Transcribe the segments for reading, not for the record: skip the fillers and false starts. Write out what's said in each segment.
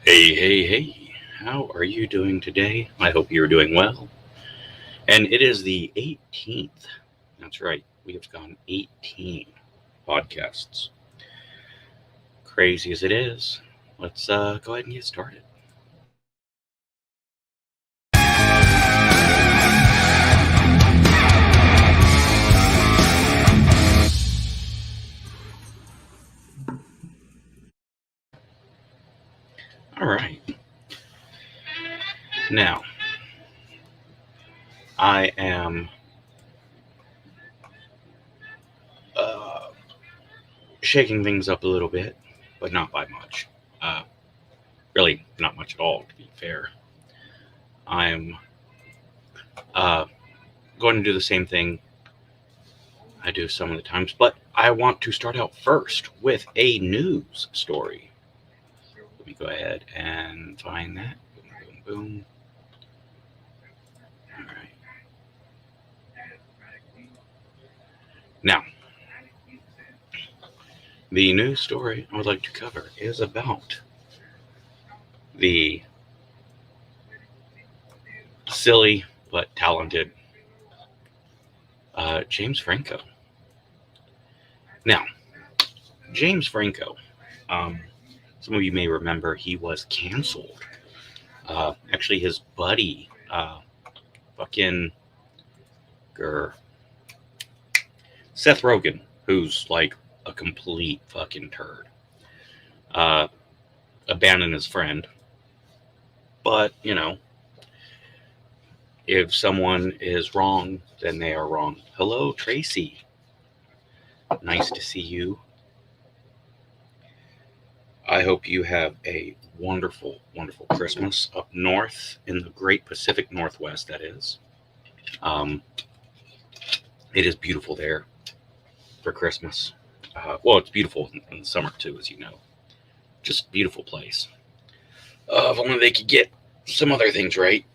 Hey, hey, hey, how are you doing today? I hope you're doing well. And it is the 18th. That's right, we have gone 18 podcasts. Crazy as it is, let's go ahead and get started. All right. Now, I am uh, shaking things up a little bit, but not by much. Uh, really, not much at all, to be fair. I'm uh, going to do the same thing I do some of the times, but I want to start out first with a news story. Let me go ahead and find that. Boom, boom, boom. All right. Now, the news story I would like to cover is about the silly but talented James Franco. Now, James Franco, um, some of you may remember he was canceled. Actually, his buddy, fucking grr, Seth Rogen, who's like a complete fucking turd, uh, abandoned his friend. But, if someone is wrong, then they are wrong. Hello, Tracy. Nice to see you. I hope you have a wonderful, wonderful Christmas up north in the great Pacific Northwest, that is. Um, it is beautiful there for Christmas. Well, it's beautiful in the summer too, as you know. Just beautiful place. If only they could get some other things right.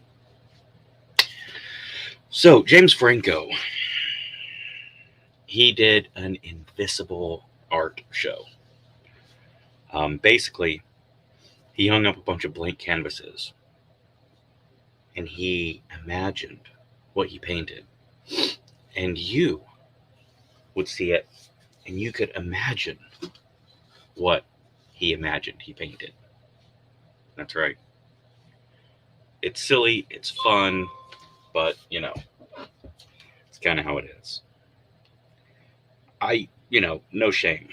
So, James Franco, he did an invisible art show. Basically, he hung up a bunch of blank canvases and he imagined what he painted. And you would see it and you could imagine what he imagined he painted. That's right. It's silly, it's fun, but it's kind of how it is. No shame.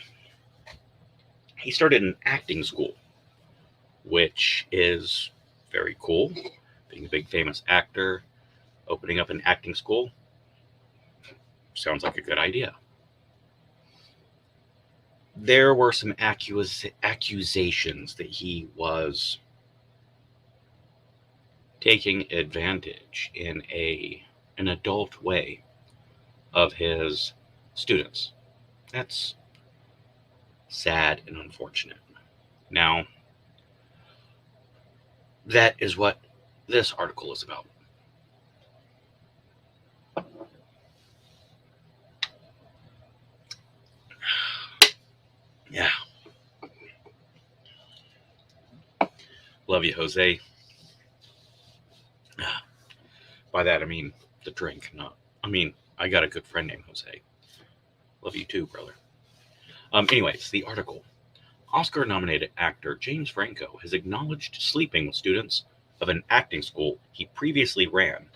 He started an acting school, which is very cool. Being a big famous actor, opening up an acting school sounds like a good idea. There were some accusations that he was taking advantage in an adult way of his students. That's sad and unfortunate. Now, that is what this article is about. Yeah. Love you, Jose. By that, I mean the drink, not. I got a good friend named Jose. Love you too, brother. Anyways, the article. Oscar nominated actor James Franco has acknowledged sleeping with students of an acting school he previously ran,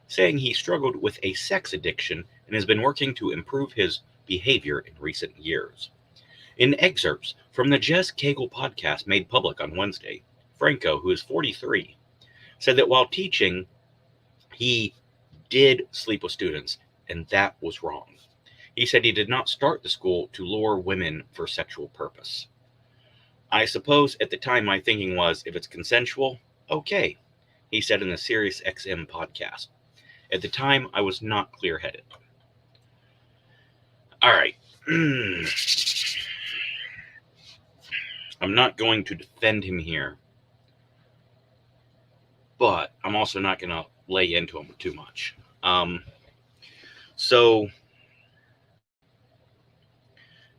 saying he struggled with a sex addiction and has been working to improve his behavior in recent years. In excerpts from the Jess Cagle podcast made public on Wednesday, Franco, who is 43, said that while teaching, he did sleep with students, and that was wrong. He said he did not start the school to lure women for sexual purpose. I suppose at the time my thinking was, if it's consensual, okay, he said in the Sirius XM podcast. At the time, I was not clear-headed. All right. I'm not going to defend him here, but I'm also not going to lay into him too much. So,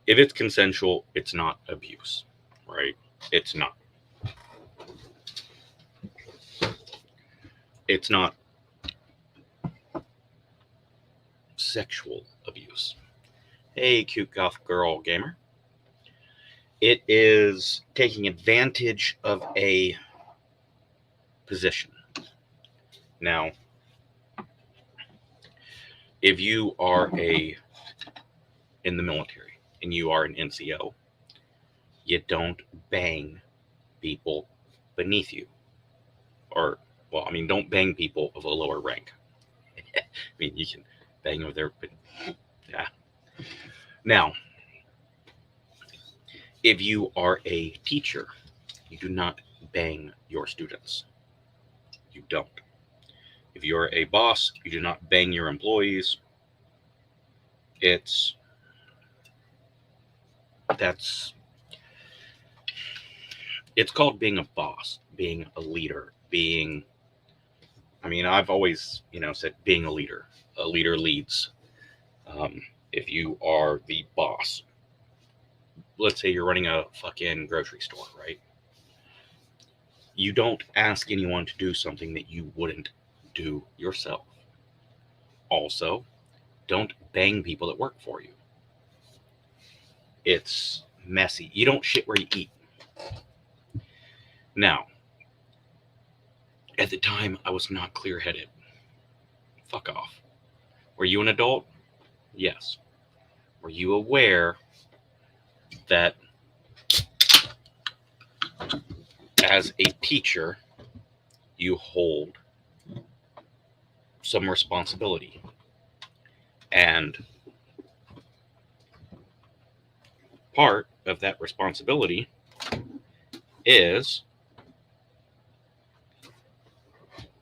if it's consensual, it's not abuse, right? It's not. It's not sexual abuse. Hey, cute goth girl gamer. It is taking advantage of a position. Now, if you are in the military and you are an NCO, you don't bang people beneath you. Or, well, I mean, don't bang people of a lower rank. I mean, you can bang over there, but yeah. Now, if you are a teacher, you do not bang your students. You don't. If you're a boss, you do not bang your employees. It's called being a boss, being a leader, I've always, said being a leader. A leader leads. If you are the boss, let's say you're running a fucking grocery store, right? You don't ask anyone to do something that you wouldn't do yourself. Also, don't bang people that work for you. It's messy. You don't shit where you eat. Now, at the time, I was not clear-headed. Fuck off. Were you an adult? Yes. Were you aware that as a teacher, you hold some responsibility? And part of that responsibility is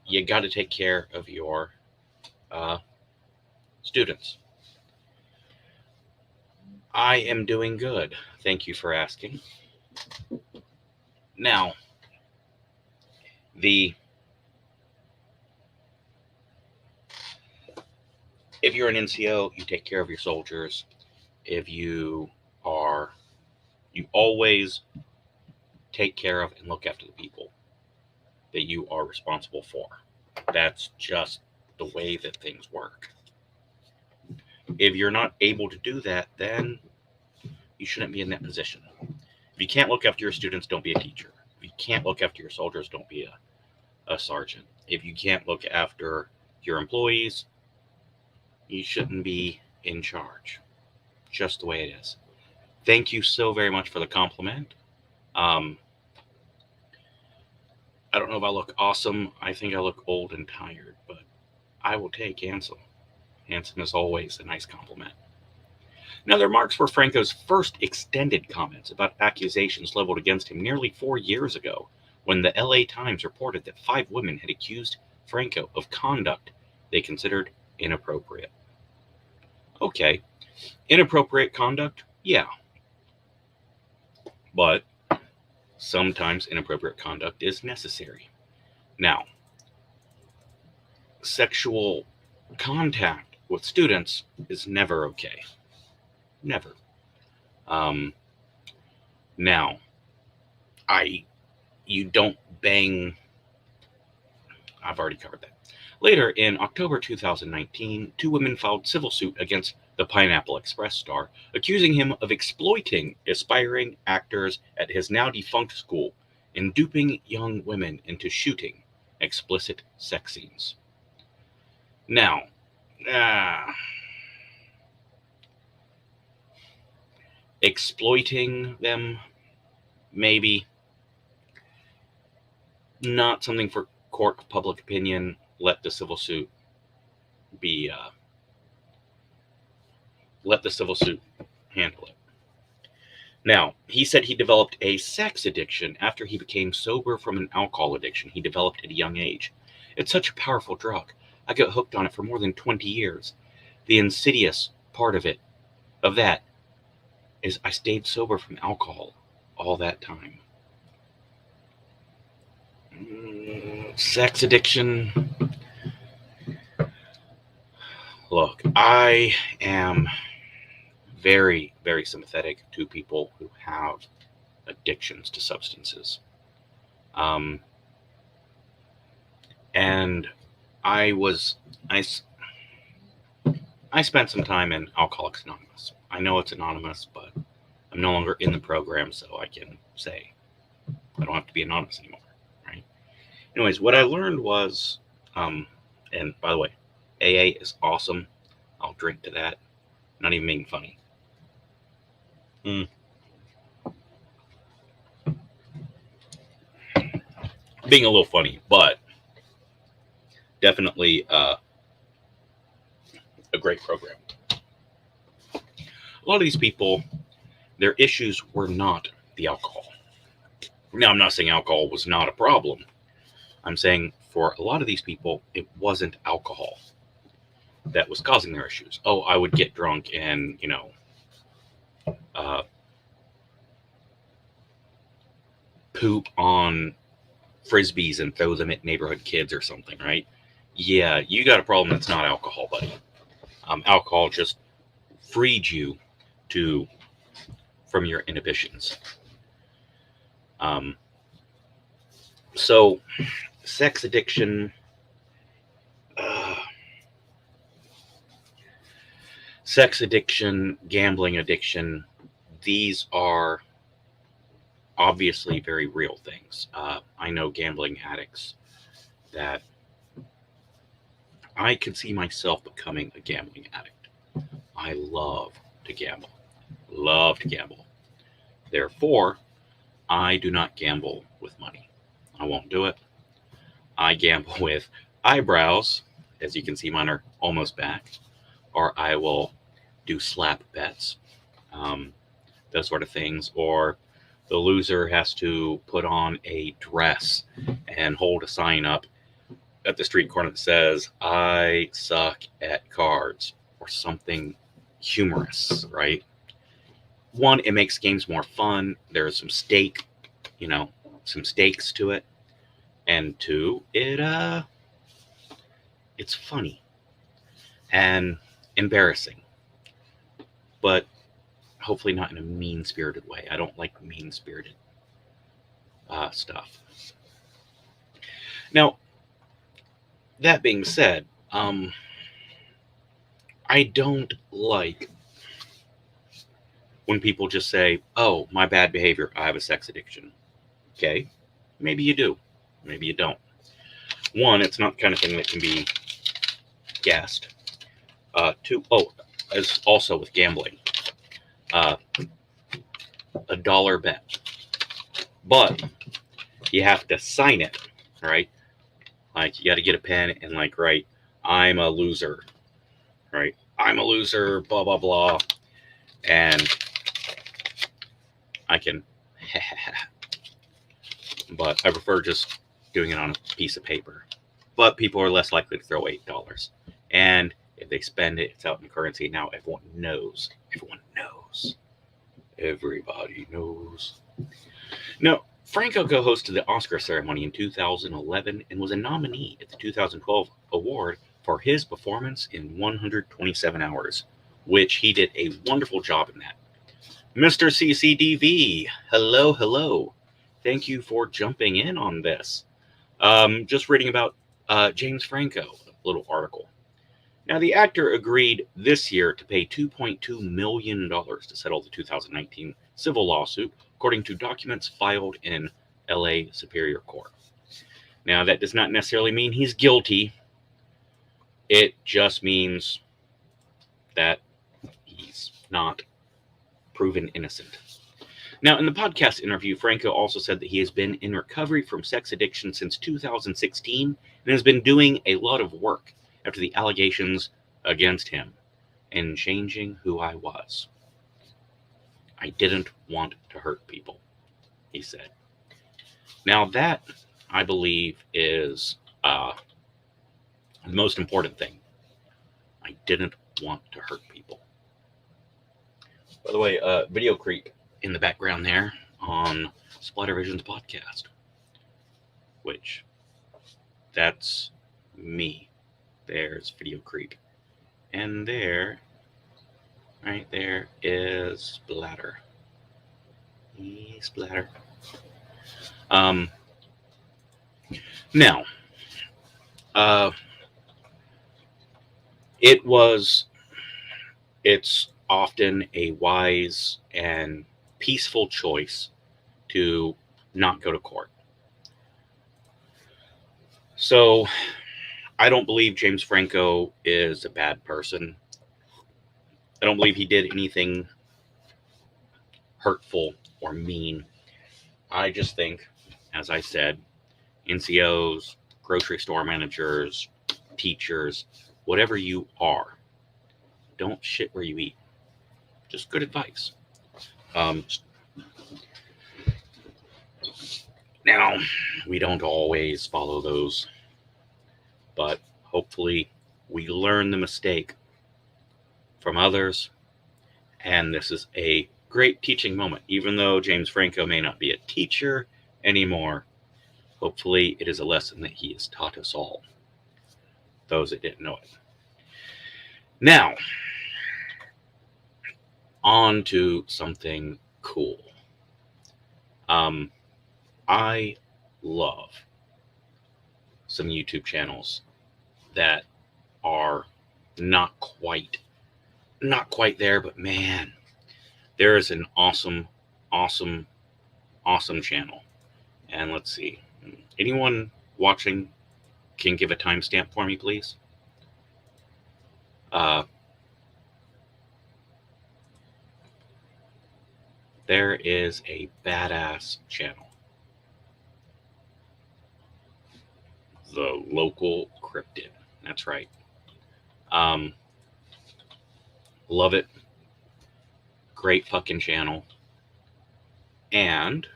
you got to take care of your students. I am doing good. Thank you for asking. Now, if you're an NCO, you take care of your soldiers. If you always take care of and look after the people that you are responsible for. That's just the way that things work. If you're not able to do that, then you shouldn't be in that position. If you can't look after your students, don't be a teacher. If you can't look after your soldiers, don't be a sergeant. If you can't look after your employees, you shouldn't be in charge. Just the way it is. Thank you so very much for the compliment. I don't know if I look awesome. I think I look old and tired, but I will take handsome. Handsome is always a nice compliment. Now, the remarks were Franco's first extended comments about accusations leveled against him nearly 4 years ago, when the LA Times reported that 5 women had accused Franco of conduct they considered inappropriate. Okay, inappropriate conduct? Yeah. But sometimes inappropriate conduct is necessary. Now, sexual contact with students is never okay. Never. Now, you don't bang. I've already covered that. Later, in October 2019, 2 women filed civil suit against the Pineapple Express star, accusing him of exploiting aspiring actors at his now defunct school and duping young women into shooting explicit sex scenes. Now, exploiting them, maybe. Not something for court public opinion. Let the civil suit handle it. Now, he said he developed a sex addiction after he became sober from an alcohol addiction he developed at a young age. It's such a powerful drug. I got hooked on it for more than 20 years. The insidious part of that, is I stayed sober from alcohol all that time. Sex addiction. Look, I am very, very sympathetic to people who have addictions to substances. And I spent some time in Alcoholics Anonymous. I know it's anonymous, but I'm no longer in the program, so I can say I don't have to be anonymous anymore, right? Anyways, what I learned was, and by the way, AA is awesome. I'll drink to that. Not even being funny. Being a little funny, but definitely a great program. A lot of these people, their issues were not the alcohol. Now, I'm not saying alcohol was not a problem. I'm saying for a lot of these people, it wasn't alcohol that was causing their issues. Oh, I would get drunk and, poop on frisbees and throw them at neighborhood kids or something, right? Yeah, you got a problem that's not alcohol, buddy. Alcohol just freed you from your inhibitions. So, sex addiction, gambling addiction, these are obviously very real things. I know gambling addicts that I could see myself becoming a gambling addict. I love to gamble. Therefore, I do not gamble with money. I won't do it. I gamble with eyebrows. As you can see, mine are almost back. Or I will do slap bets, those sort of things. Or the loser has to put on a dress and hold a sign up at the street corner that says, "I suck at cards," or something humorous, right? One, it makes games more fun. There's some stakes to it. And two, it's funny and embarrassing, but hopefully not in a mean-spirited way. I don't like mean-spirited stuff. Now, that being said, I don't like when people just say, "Oh, my bad behavior, I have a sex addiction." Okay, maybe you do, maybe you don't. One, it's not the kind of thing that can be guessed. Two, as also with gambling, a dollar bet, but you have to sign it, right? Like, you got to get a pen and write, "I'm a loser," right? "I'm a loser," blah blah blah, and I can, but I prefer just doing it on a piece of paper. But people are less likely to throw $8, and if they spend it, it's out in currency. Now everyone knows. Everybody knows. Now, Franco co-hosted the Oscar ceremony in 2011 and was a nominee at the 2012 award for his performance in 127 Hours, which he did a wonderful job in that. Mr. CCDV, hello. Thank you for jumping in on this. Just reading about James Franco, a little article. Now, the actor agreed this year to pay $2.2 million to settle the 2019 civil lawsuit, according to documents filed in LA Superior Court. Now, that does not necessarily mean he's guilty. It just means that he's not proven innocent. Now, in the podcast interview, Franco also said that he has been in recovery from sex addiction since 2016 and has been doing a lot of work after the allegations against him and changing who I was. "I didn't want to hurt people," he said. Now, that, I believe, is the most important thing. I didn't want to hurt people. By the way, video creep in the background there on Splatter Vision's podcast, which, that's me. There's video creep. And there, right there, is Splatter. Splatter. Now, Uh, it's often a wise and peaceful choice to not go to court. So I don't believe James Franco is a bad person. I don't believe he did anything hurtful or mean. I just think, as I said, NCOs, grocery store managers, teachers, whatever you are, don't shit where you eat. Just good advice. Now, we don't always follow those, but hopefully we learn the mistake from others, and this is a great teaching moment. Even though James Franco may not be a teacher anymore, hopefully it is a lesson that he has taught us all, those that didn't know it. Now, on to something cool. I love some YouTube channels that are not quite there, but man, there is an awesome channel. And let's see, anyone watching can give a timestamp for me, please? There is a badass channel, the Local Cryptid. That's right. Love it. Great fucking channel. And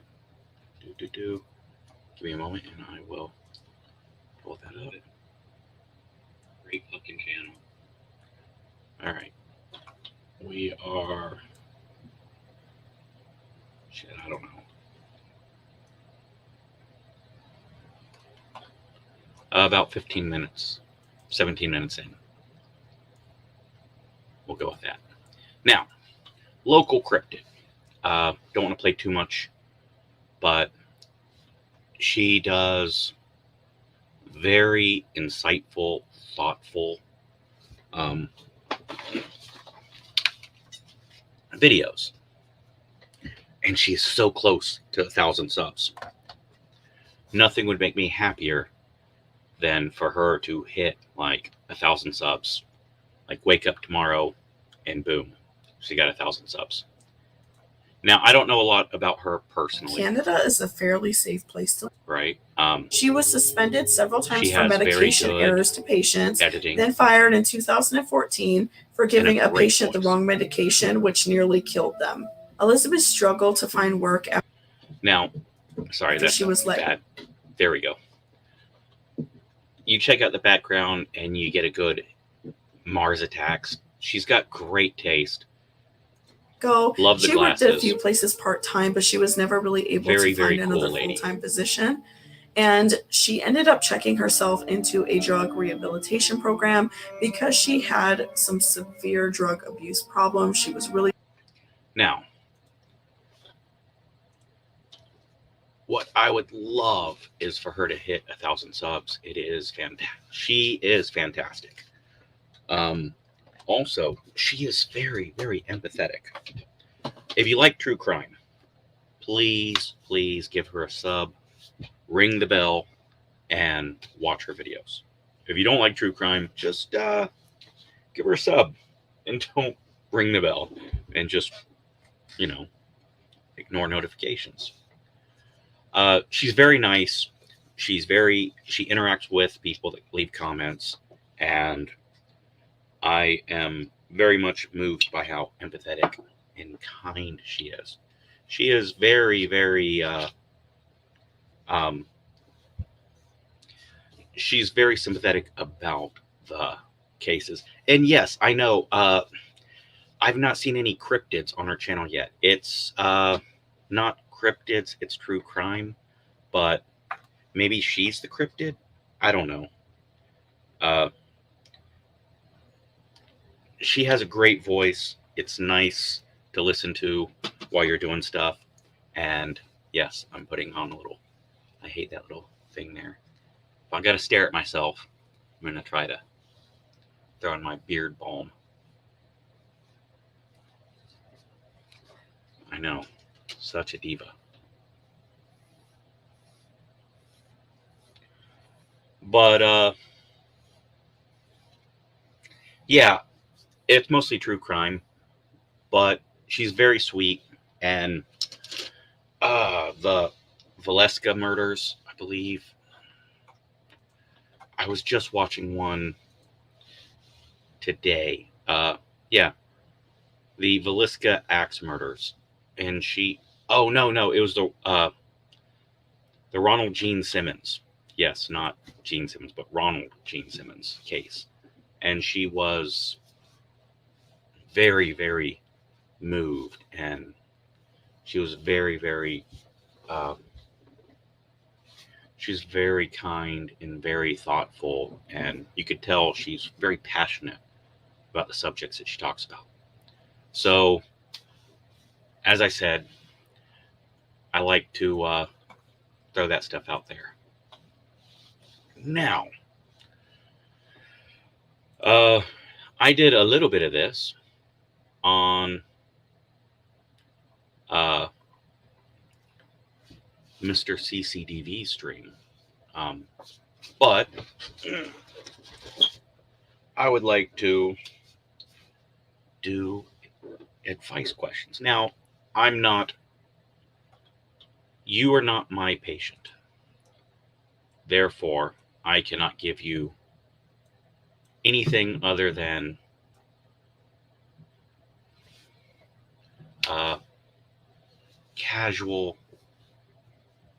give me a moment and I will pull that up. Great fucking channel. All right. We are shit, I don't know. About 15 minutes, 17 minutes in. We'll go with that. Now, Local Cryptid. Don't want to play too much, but she does very insightful, thoughtful videos. And she's so close to 1,000 subs. Nothing would make me happier than for her to hit like 1,000 subs. Like wake up tomorrow and boom, she got 1,000 subs. Now, I don't know a lot about her personally. Canada is a fairly safe place to live. Right. She was suspended several times for medication errors to patients, editing, then fired in 2014 for giving a patient the wrong medication, which nearly killed them. Elizabeth struggled to find work after she was let. There we go. You check out the background and you get a good Mars Attacks. She's got great taste. Love the glasses. She worked at a few places part-time, but she was never really able to find another full-time position. And she ended up checking herself into a drug rehabilitation program because she had some severe drug abuse problems. She was really... Now, what I would love is for her to hit 1,000 subs. It is fantastic. She is fantastic. Also, she is very, very empathetic. If you like true crime, please give her a sub, ring the bell, and watch her videos. If you don't like true crime, just give her a sub and don't ring the bell and just, ignore notifications. She's very nice. She interacts with people that leave comments, and I am very much moved by how empathetic and kind she is. She is very, very, she's very sympathetic about the cases. And yes, I know, I've not seen any cryptids on her channel yet. It's not cryptids, it's true crime, but maybe she's the cryptid. I don't know. She has a great voice. It's nice to listen to while you're doing stuff. And yes, I'm putting on I hate that little thing there. If I gotta stare at myself, I'm going to try to throw in my beard balm. I know, such a diva. But, yeah, it's mostly true crime, but she's very sweet. And the Valeska murders, I believe. I was just watching one today. Yeah, the Valeska axe murders, and she. Oh no, it was the Ronald Gene Simmons. Yes, not Gene Simmons, but Ronald Gene Simmons case, and she was very, very moved, and she was very, very. She's very kind and very thoughtful, and you could tell she's very passionate about the subjects that she talks about. So, as I said, I like to throw that stuff out there. Now, I did a little bit of this on Mr. CCDV stream, but I would like to do advice questions. Now, you are not my patient. Therefore, I cannot give you anything other than casual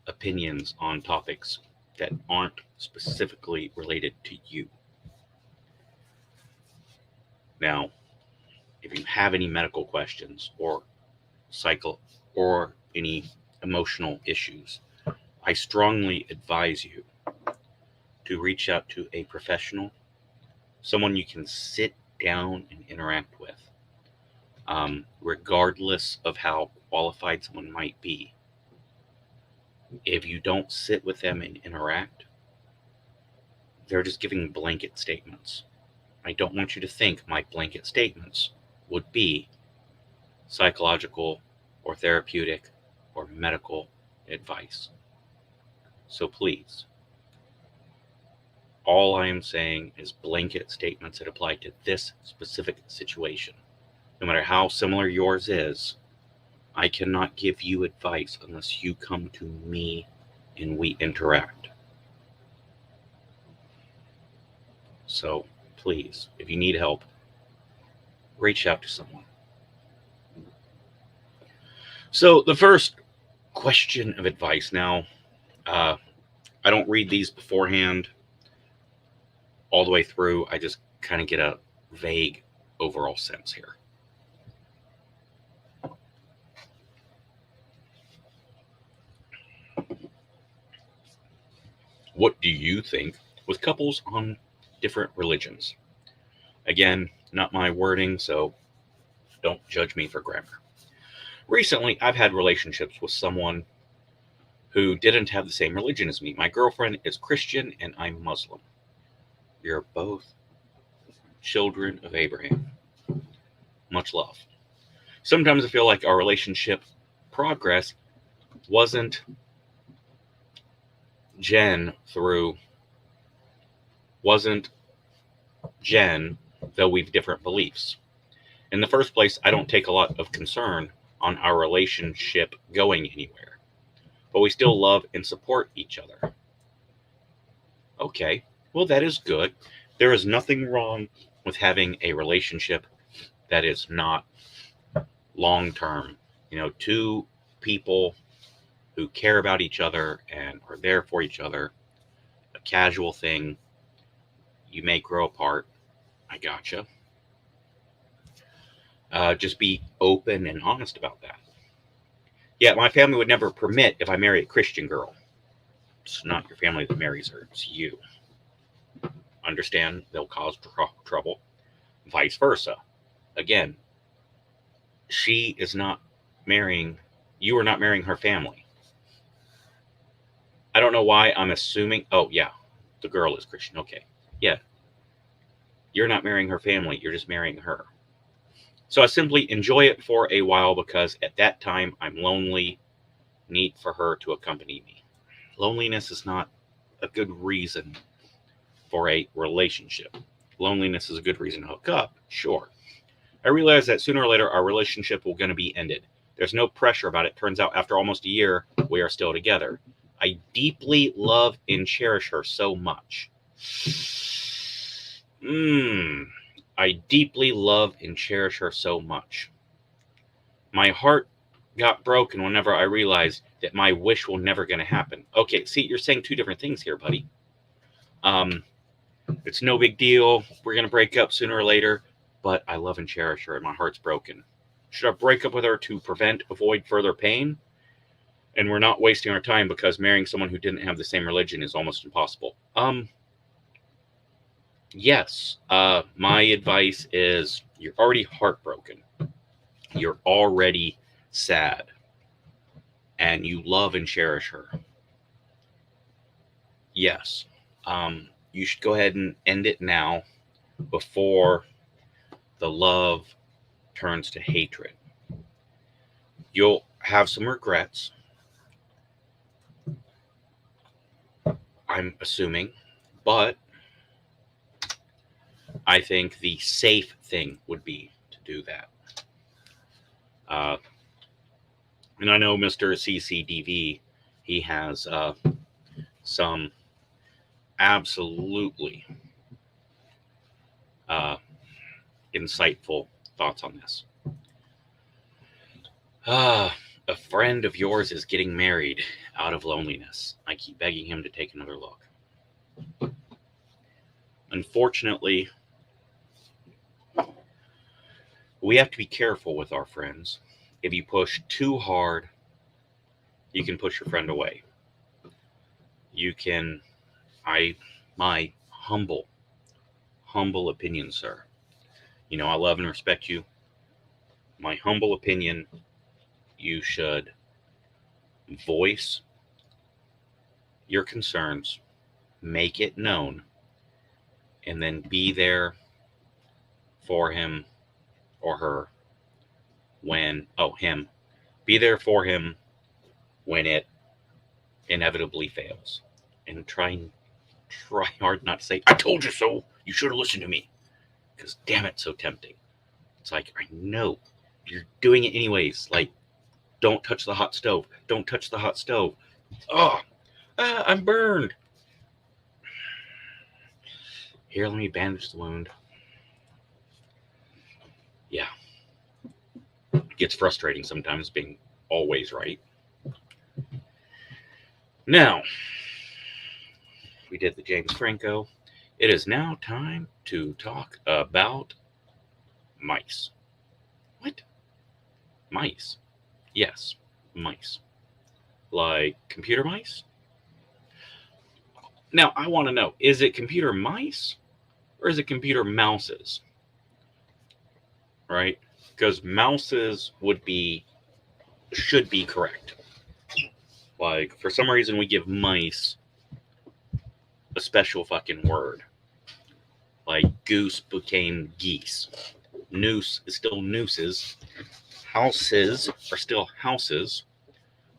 opinions on topics that aren't specifically related to you. Now, if you have any medical questions or or any emotional issues, I strongly advise you to reach out to a professional, someone you can sit down and interact with. Regardless of how qualified someone might be, if you don't sit with them and interact, they're just giving blanket statements. I don't want you to think my blanket statements would be psychological or therapeutic or medical advice. So please, all I am saying is blanket statements that apply to this specific situation. No matter how similar yours is, I cannot give you advice unless you come to me and we interact. So please, if you need help, reach out to someone. So the first question of advice. Now, I don't read these beforehand all the way through. I just kind of get a vague overall sense here. What do you think with couples on different religions? Again, not my wording, so don't judge me for grammar. Recently, I've had relationships with someone who didn't have the same religion as me. My girlfriend is Christian and I'm Muslim. We are both children of Abraham. Much love. Sometimes I feel like our relationship progress wasn't Jen, though we've different beliefs. In the first place, I don't take a lot of concern on our relationship going anywhere, but we still love and support each other. Okay, well, that is good. There is nothing wrong with having a relationship that is not long-term. Two people who care about each other and are there for each other, a casual thing. You may grow apart. I gotcha. Just be open and honest about that. Yeah, my family would never permit if I marry a Christian girl. It's not your family that marries her, it's you. Understand they'll cause trouble. Vice versa. Again, you are not marrying her family. I don't know why I'm assuming. Oh, yeah, the girl is Christian. Okay. Yeah, You're not marrying her family, you're just marrying her. So I simply enjoy it for a while because at that time I'm lonely, need for her to accompany me. Loneliness is not a good reason for a relationship. Loneliness is a good reason to hook up, sure. I realize that sooner or later our relationship will going to be ended. There's no pressure about it. Turns out after almost a year, we are still together. I deeply love and cherish her so much. I deeply love and cherish her so much. My heart got broken whenever I realized that my wish will never going to happen. Okay, see, you're saying two different things here, buddy. It's no big deal. We're going to break up sooner or later, but I love and cherish her and my heart's broken. Should I break up with her to avoid further pain? And we're not wasting our time because marrying someone who didn't have the same religion is almost impossible. Yes. My advice is you're already heartbroken. You're already sad. And you love and cherish her. Yes. You should go ahead and end it now before the love turns to hatred. You'll have some regrets, I'm assuming, but I think the safe thing would be to do that. And I know Mr. CCDV, he has some absolutely insightful thoughts on this. A friend of yours is getting married out of loneliness. I keep begging him to take another look. Unfortunately, we have to be careful with our friends. If you push too hard, you can push your friend away. You can, my humble opinion, sir. You know, I love and respect you. My humble opinion, you should voice your concerns, make it known, and then be there for him or her be there for him when it inevitably fails. And try hard not to say, I told you so, you should have listened to me. Because damn, it's so tempting. It's like, I know, you're doing it anyways. Like, don't touch the hot stove. Don't touch the hot stove. I'm burned. Here, let me bandage the wound. Yeah. It gets frustrating sometimes being always right. Now, we did the James Franco. It is now time to talk about mice. What? Mice? Yes, mice. Like computer mice? Now, I want to know, is it computer mice or is it computer mouses? Right? Because mouses should be correct. Like, for some reason, we give mice a special fucking word. Like, goose became geese. Noose is still nooses. Houses are still houses.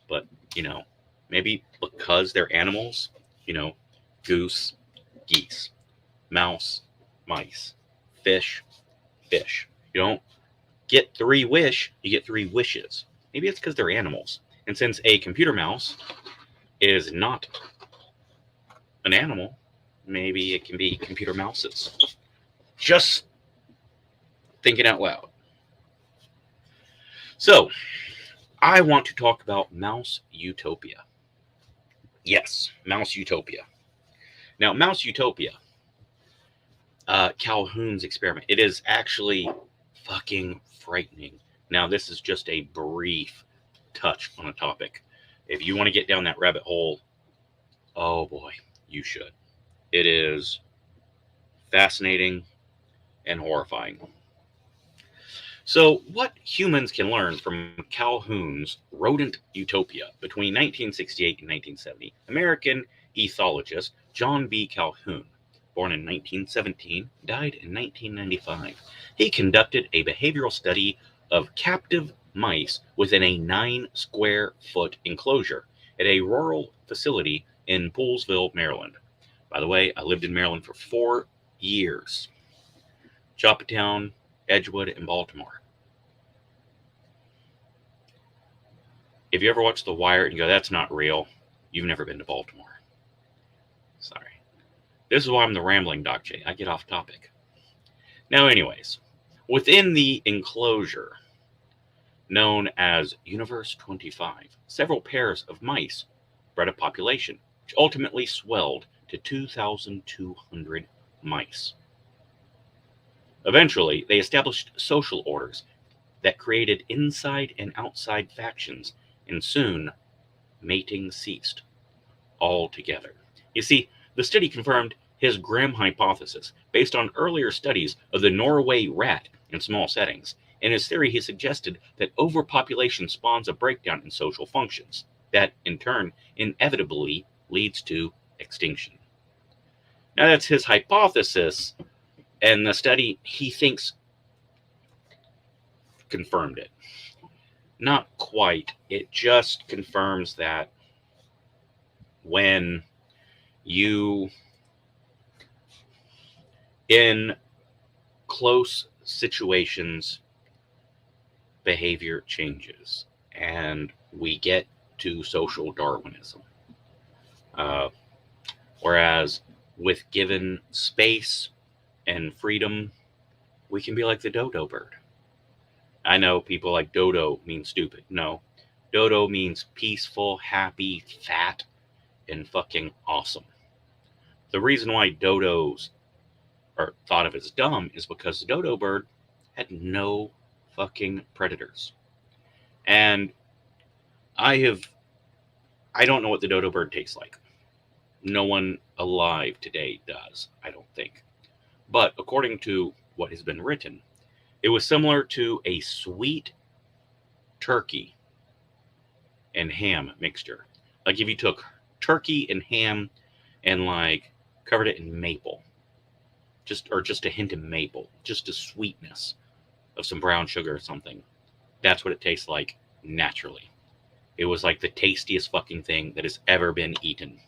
But, you know, maybe because they're animals, you know, goose, geese. Mouse, mice. Fish, fish. You don't get 3 wish, you get 3 wishes. Maybe it's because they're animals. And since a computer mouse is not an animal, maybe it can be computer mouses. Just thinking out loud. So, I want to talk about Mouse Utopia. Yes, Mouse Utopia. Now, Mouse Utopia, Calhoun's experiment, it is actually fucking frightening. Now, this is just a brief touch on a topic. If you want to get down that rabbit hole, oh boy, you should. It is fascinating and horrifying. So, what humans can learn from Calhoun's Rodent Utopia between 1968 and 1970, American ethologist John B. Calhoun born in 1917, died in 1995. He conducted a behavioral study of captive mice within a 9-square-foot enclosure at a rural facility in Poolesville, Maryland. By the way, I lived in Maryland for 4 years. Joppatown, Edgewood, and Baltimore. If you ever watch The Wire and you go, that's not real, you've never been to Baltimore. Sorry. This is why I'm the rambling Doc J. I get off topic. Now, anyways, within the enclosure known as Universe 25, several pairs of mice bred a population, which ultimately swelled to 2,200 mice. Eventually, they established social orders that created inside and outside factions, and soon mating ceased altogether. You see, the study confirmed his grim hypothesis based on earlier studies of the Norway rat in small settings. In his theory, he suggested that overpopulation spawns a breakdown in social functions that, in turn, inevitably leads to extinction. Now, that's his hypothesis, and the study, he thinks, confirmed it. Not quite. It just confirms that when you, in close situations, behavior changes, and we get to social Darwinism. Whereas with given space and freedom, we can be like the dodo bird. I know people like dodo means stupid. No, dodo means peaceful, happy, fat, and fucking awesome. The reason why dodos are thought of as dumb is because the dodo bird had no fucking predators. And I don't know what the dodo bird tastes like. No one alive today does, I don't think. But according to what has been written, it was similar to a sweet turkey and ham mixture. Like if you took turkey and ham and like covered it in maple, just a hint of maple, just a sweetness of some brown sugar or something. That's what it tastes like naturally. It was like the tastiest fucking thing that has ever been eaten.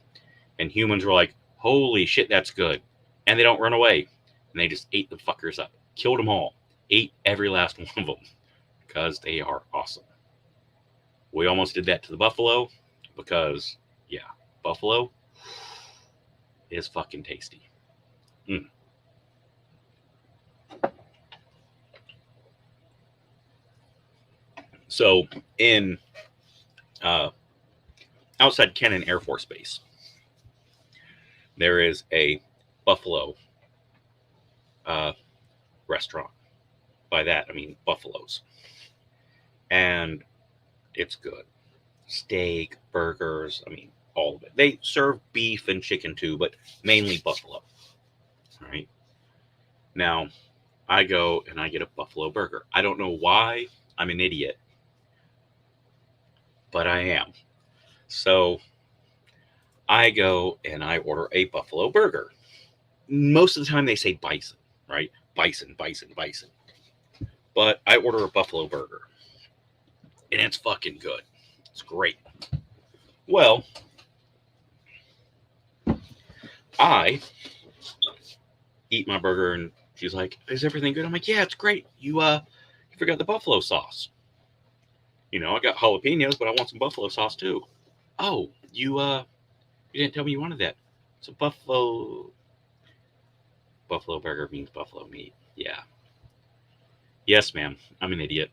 And humans were like, holy shit, that's good. And they don't run away. And they just ate the fuckers up. Killed them all. Ate every last one of them. Because they are awesome. We almost did that to the buffalo. Because, yeah, buffalo is fucking tasty. So, in outside Kennan Air Force Base, there is a buffalo restaurant. By that, I mean buffaloes. And it's good. Steak, burgers, I mean, all of it. They serve beef and chicken too, but mainly buffalo. All right. Now, I go and I get a buffalo burger. I don't know why. I'm an idiot. But I am. So I go and I order a buffalo burger. Most of the time they say bison, right? Bison, bison, bison. But I order a buffalo burger. And it's fucking good. It's great. Well, I eat my burger and she's like, is everything good? I'm like, yeah, it's great. You forgot the buffalo sauce. You know, I got jalapenos, but I want some buffalo sauce too. Oh, you didn't tell me you wanted that. It's a buffalo burger means buffalo meat. Yeah. Yes, ma'am. I'm an idiot.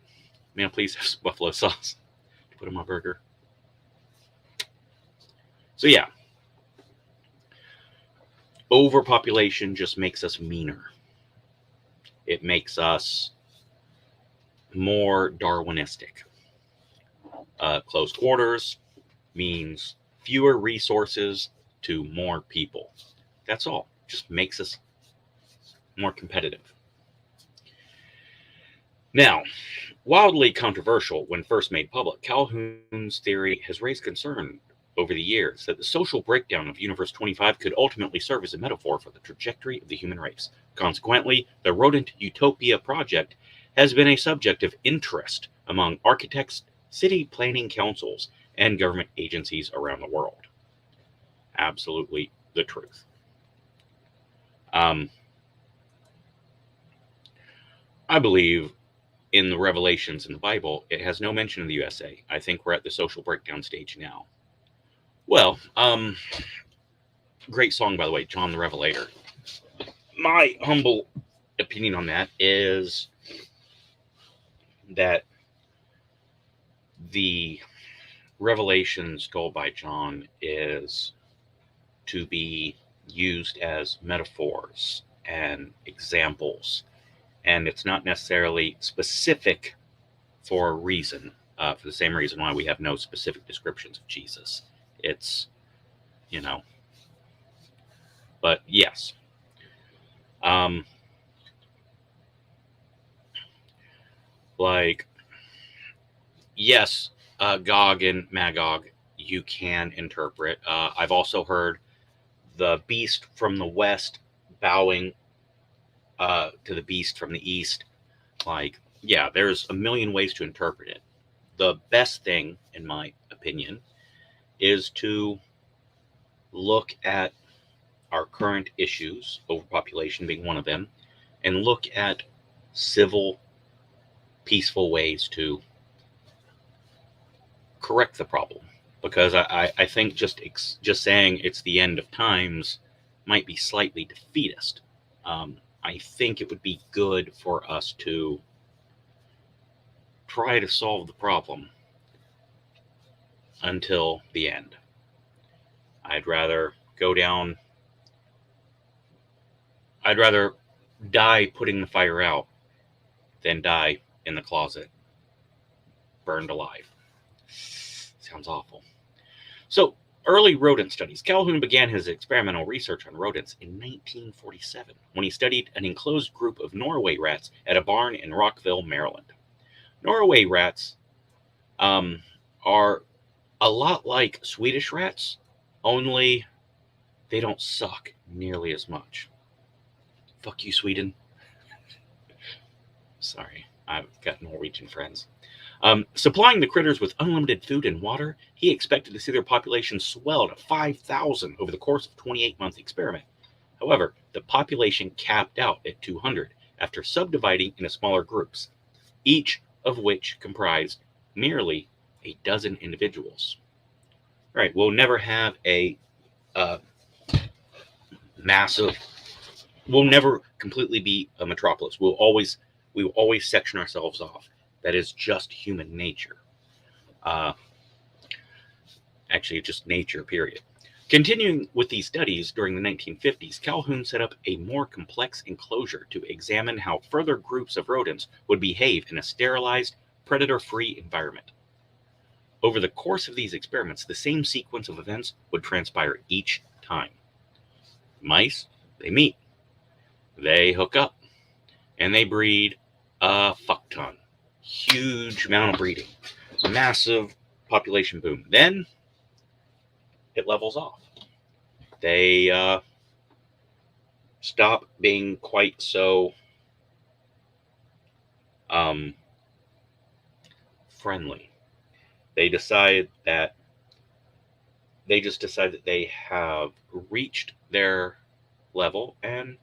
May I please have some buffalo sauce to put on my burger? So yeah. Overpopulation just makes us meaner. It makes us more Darwinistic. Close quarters means fewer resources to more people. That's all. Just makes us more competitive. Now, wildly controversial when first made public, Calhoun's theory has raised concern over the years that the social breakdown of Universe 25 could ultimately serve as a metaphor for the trajectory of the human race. Consequently, the Rodent Utopia project has been a subject of interest among architects, city planning councils, and government agencies around the world. Absolutely the truth. I believe in the revelations in the Bible, it has no mention of the USA. I think we're at the social breakdown stage now. Well, great song, by the way, John the Revelator. My humble opinion on that is that the revelations goal by John is to be used as metaphors and examples, and it's not necessarily specific for a reason, for the same reason why we have no specific descriptions of Jesus. It's, but yes. Yes, Gog and Magog, you can interpret. I've also heard the beast from the west bowing to the beast from the east. There's a million ways to interpret it. The best thing, in my opinion, is to look at our current issues, overpopulation being one of them, and look at civil, peaceful ways to correct the problem. Because I think just saying it's the end of times might be slightly defeatist. I think it would be good for us to try to solve the problem until the end. I'd rather die putting the fire out than die in the closet, burned alive. Sounds awful. So, early rodent studies. Calhoun began his experimental research on rodents in 1947 when he studied an enclosed group of Norway rats at a barn in Rockville, Maryland. Norway rats are a lot like Swedish rats, only they don't suck nearly as much. Fuck you, Sweden. Sorry, I've got Norwegian friends. Supplying the critters with unlimited food and water, he expected to see their population swell to 5,000 over the course of a 28-month experiment. However, the population capped out at 200 after subdividing into smaller groups, each of which comprised merely a dozen individuals. Right, we'll never have a massive. We'll never completely be a metropolis. We will always section ourselves off. That is just human nature. Actually, just nature, period. Continuing with these studies during the 1950s, Calhoun set up a more complex enclosure to examine how further groups of rodents would behave in a sterilized, predator-free environment. Over the course of these experiments, the same sequence of events would transpire each time. Mice, they meet, they hook up, and they breed a fuck ton. Huge amount of breeding. Massive population boom. Then it levels off. They stop being quite so friendly. They just decide that they have reached their level and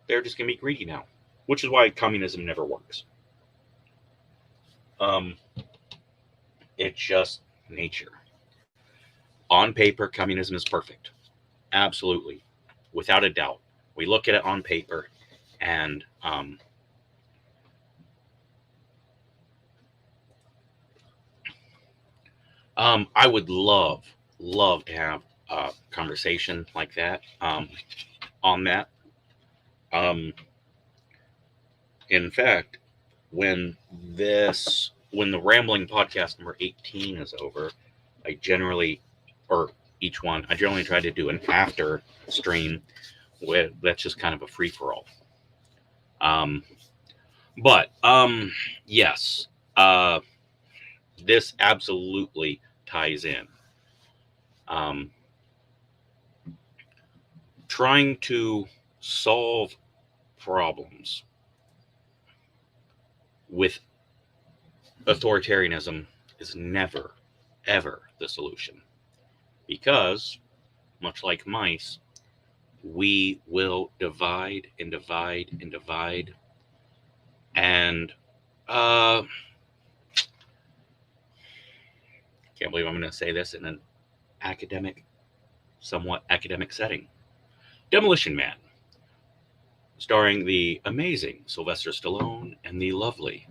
they're just going to be greedy now, which is why communism never works. It's just nature. On paper, communism is perfect. Absolutely. Without a doubt. We look at it on paper and I would love to have a conversation like that on that. In fact, when the Rambling podcast number 18 is over, I generally try to do an after stream that's just kind of a free-for-all. Yes, this absolutely ties in. um, trying to solve problems with authoritarianism is never, ever the solution. Because, much like mice, we will divide and divide and divide. And, can't believe I'm going to say this in an somewhat academic setting. Demolition Man, starring the amazing Sylvester Stallone and the lovely,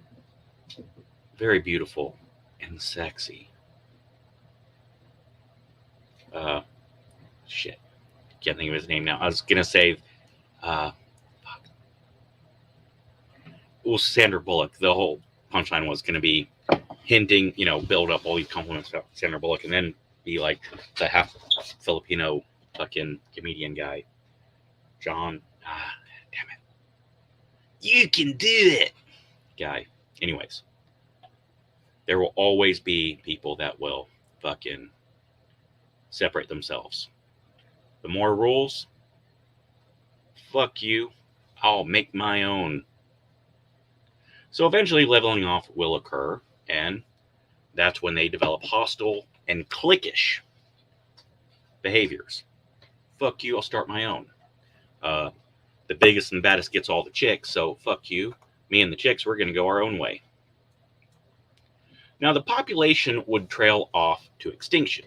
very beautiful, and sexy. Shit. Can't think of his name now. I was going to say, fuck. Well, Sandra Bullock. The whole punchline was going to be hinting, build up all these compliments about Sandra Bullock and then be like the half Filipino fucking comedian guy. John, damn it. You can do it, guy. Anyways, there will always be people that will fucking separate themselves. The more rules, fuck you, I'll make my own. So eventually leveling off will occur, and that's when they develop hostile and cliquish behaviors. Fuck you, I'll start my own. The biggest and baddest gets all the chicks, so fuck you. Me and the chicks, we're going to go our own way. Now, the population would trail off to extinction.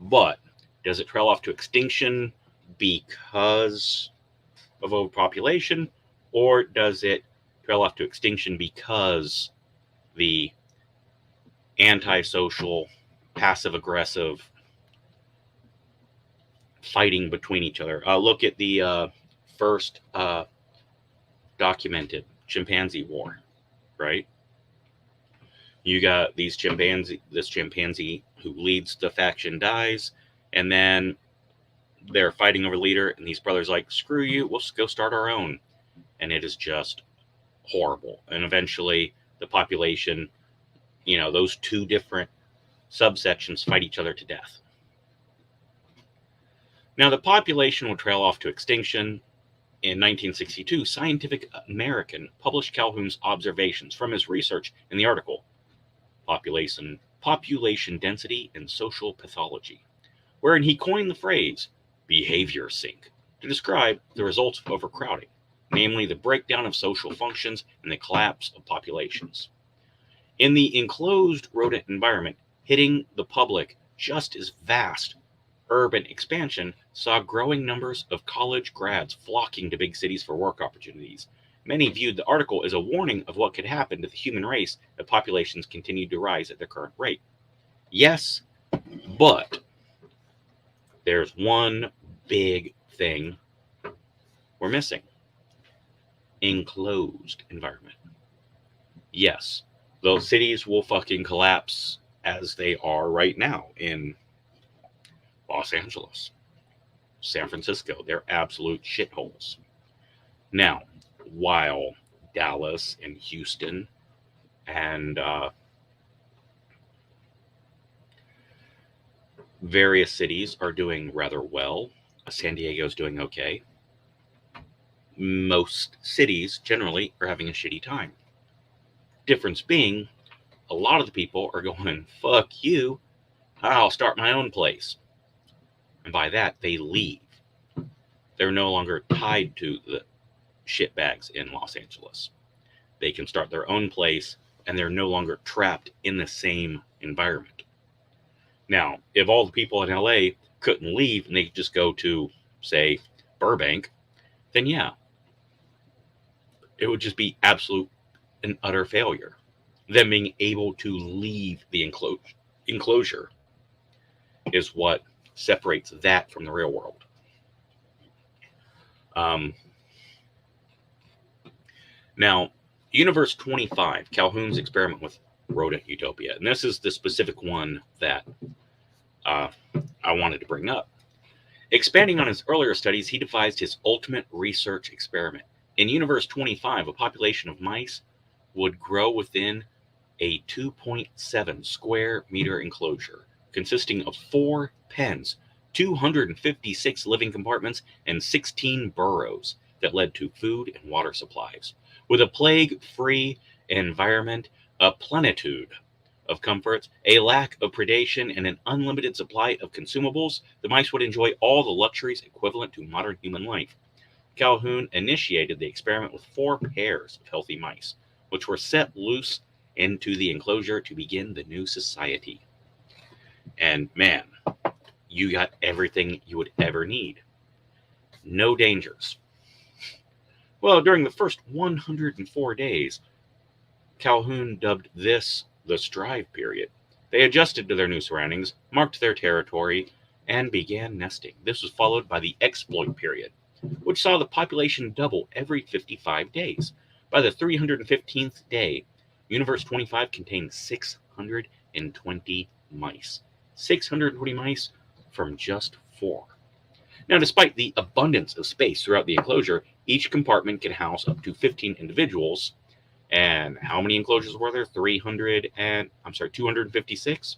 But does it trail off to extinction because of overpopulation, or does it trail off to extinction because the antisocial, passive-aggressive fighting between each other? Look at the first documented chimpanzee war, right? You got this chimpanzee who leads the faction dies, and then they're fighting over leader, and these brothers like, screw you, we'll go start our own. And it is just horrible. And eventually the population, those two different subsections fight each other to death. Now the population will trail off to extinction. In 1962, Scientific American published Calhoun's observations from his research in the article Population Density and Social Pathology, wherein he coined the phrase behavior sink to describe the results of overcrowding, namely the breakdown of social functions and the collapse of populations. In the enclosed rodent environment, hitting the public just as vast urban expansion saw growing numbers of college grads flocking to big cities for work opportunities. Many viewed the article as a warning of what could happen to the human race if populations continued to rise at their current rate. Yes, but there's one big thing we're missing. Enclosed environment. Yes, those cities will fucking collapse as they are right now in Los Angeles, San Francisco. They're absolute shitholes. Now, while Dallas and Houston and various cities are doing rather well, San Diego's doing okay, most cities generally are having a shitty time. Difference being, a lot of the people are going, fuck you, I'll start my own place. And by that, they leave. They're no longer tied to the shitbags in Los Angeles. They can start their own place, and they're no longer trapped in the same environment. Now, if all the people in LA couldn't leave and they could just go to, say, Burbank, then yeah, it would just be absolute and utter failure. Them being able to leave the enclosure is what separates that from the real world. Now, Universe 25, Calhoun's experiment with Rodent Utopia. And this is the specific one that I wanted to bring up. Expanding on his earlier studies, he devised his ultimate research experiment. In Universe 25, a population of mice would grow within a 2.7 square meter enclosure consisting of 4 pens, 256 living compartments, and 16 burrows that led to food and water supplies. With a plague-free environment, a plenitude of comforts, a lack of predation, and an unlimited supply of consumables, the mice would enjoy all the luxuries equivalent to modern human life. Calhoun initiated the experiment with 4 pairs of healthy mice, which were set loose into the enclosure to begin the new society. And man, you got everything you would ever need. No dangers. Well, during the first 104 days, Calhoun dubbed this the strive period. They adjusted to their new surroundings, marked their territory, and began nesting. This was followed by the exploit period, which saw the population double every 55 days. By the 315th day, Universe 25 contained 620 mice. 620 mice from just 4. Now, despite the abundance of space throughout the enclosure, each compartment could house up to 15 individuals. And how many enclosures were there? 256?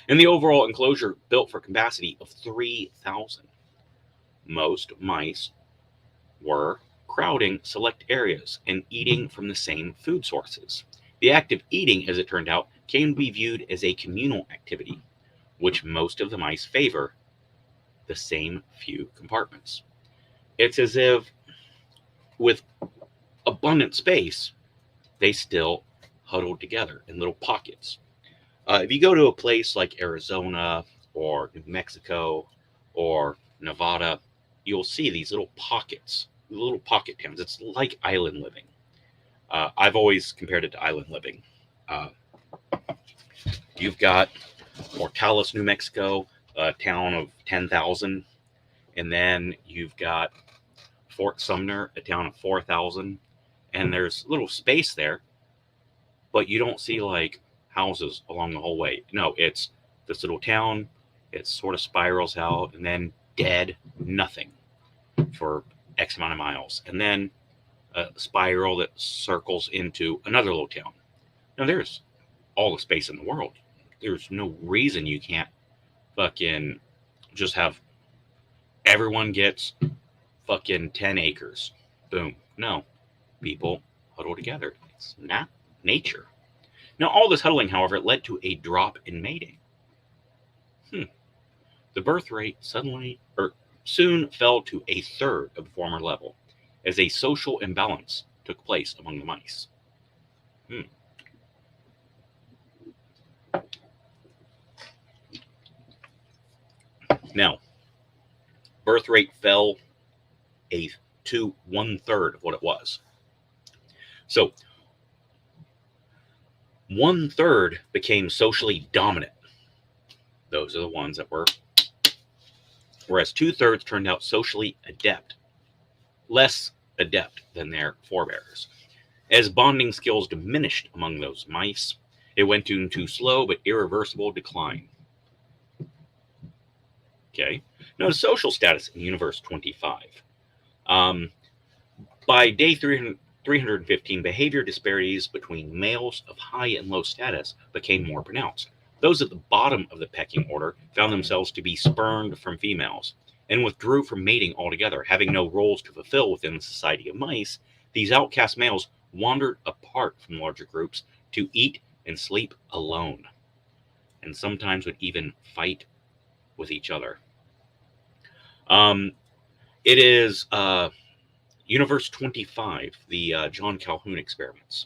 And the overall enclosure built for capacity of 3,000. Most mice were crowding select areas and eating from the same food sources. The act of eating, as it turned out, came to be viewed as a communal activity, which most of the mice favor the same few compartments. It's as if, with abundant space, they still huddled together in little pockets. If you go to a place like Arizona or New Mexico or Nevada, you'll see these little pockets, little pocket towns. It's like island living. I've always compared it to island living. You've got Mortality, New Mexico, a town of 10,000. And then you've got Fort Sumner, a town of 4,000. And there's little space there, but you don't see like houses along the whole way. No, it's this little town. It sort of spirals out and then dead, nothing for X amount of miles. And then a spiral that circles into another little town. Now, there's all the space in the world. There's no reason you can't fucking just have everyone gets fucking 10 acres. Boom. No. People huddle together. It's not nature. Now, all this huddling, however, led to a drop in mating. The birth rate soon fell to a third of the former level, as a social imbalance took place among the mice. Now, birth rate fell to 1/3 of what it was. So, 1/3 became socially dominant. Those are the ones that were, whereas 2/3 turned out socially adept, less adept than their forebears. As bonding skills diminished among those mice, it went into slow but irreversible decline. Okay. Now, the social status in Universe 25. By day 315, behavior disparities between males of high and low status became more pronounced. Those at the bottom of the pecking order found themselves to be spurned from females and withdrew from mating altogether. Having no roles to fulfill within the society of mice, these outcast males wandered apart from larger groups to eat and sleep alone, and sometimes would even fight with each other. It is Universe 25, the John Calhoun experiments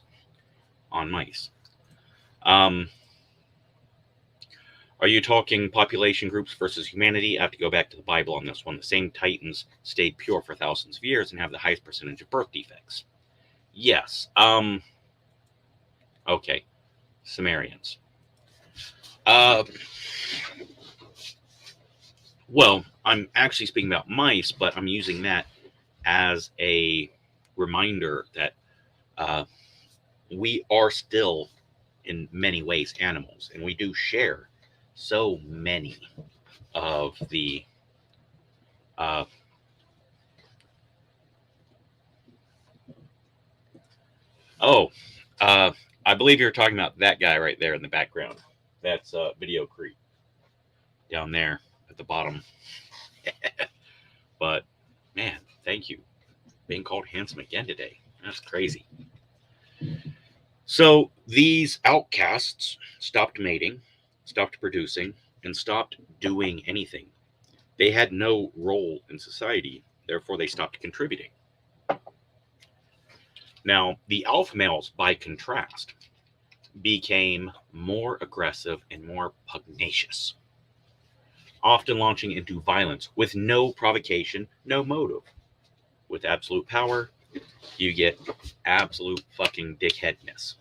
on mice. Are you talking population groups versus humanity? I have to go back to the Bible on this one. The same titans stayed pure for thousands of years and have the highest percentage of birth defects. Yes. Okay. Sumerians. Well, I'm actually speaking about mice, but I'm using that as a reminder that we are still, in many ways, animals, and we do share so many of the I believe you're talking about that guy right there in the background. That's Video Creep. down there at the bottom. But, man, thank you. Being called handsome again today. That's crazy. So these outcasts stopped mating, stopped producing, and stopped doing anything. They had no role in society, therefore they stopped contributing. Now, the alpha males, by contrast, became more aggressive and more pugnacious, often launching into violence with no provocation, no motive. With absolute power, you get absolute fucking dickheadness.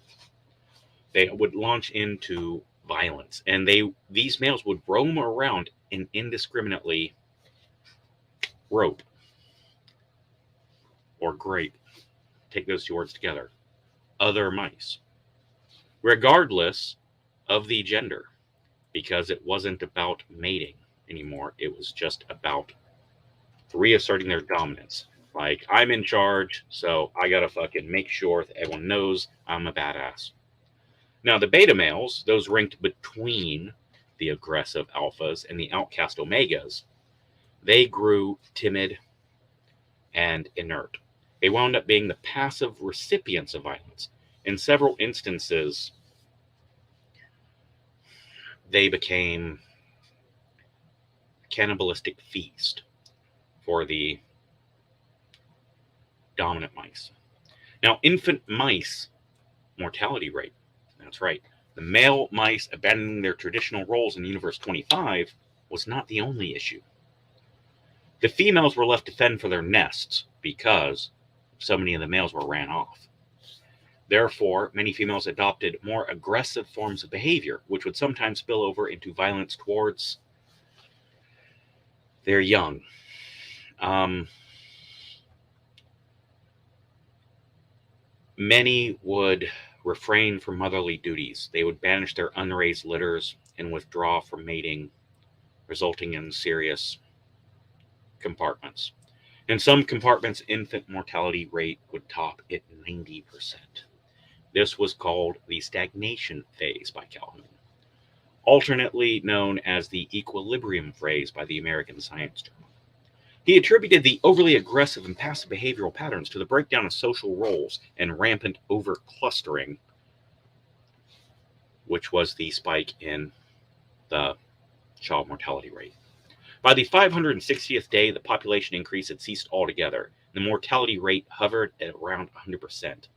They would launch into violence, and these males would roam around and indiscriminately rope or grape, take those two words together, other mice, regardless of the gender, because it wasn't about mating anymore. It was just about reasserting their dominance. Like, I'm in charge, so I gotta fucking make sure that everyone knows I'm a badass. Now, the beta males, those ranked between the aggressive alphas and the outcast omegas, they grew timid and inert. They wound up being the passive recipients of violence. In several instances, they became a cannibalistic feast for the dominant mice. Now, infant mice mortality rate, that's right, the male mice abandoning their traditional roles in Universe 25 was not the only issue. The females were left to fend for their nests because so many of the males were ran off. Therefore, many females adopted more aggressive forms of behavior, which would sometimes spill over into violence towards their young. Many would refrain from motherly duties. They would banish their unraised litters and withdraw from mating, resulting in serious compartments. In some compartments, infant mortality rate would top at 90%. This was called the Stagnation Phase by Calhoun, alternately known as the Equilibrium Phase by the American Science Journal. He attributed the overly aggressive and passive behavioral patterns to the breakdown of social roles and rampant overclustering, which was the spike in the child mortality rate. By the 560th day, the population increase had ceased altogether. The mortality rate hovered at around 100%.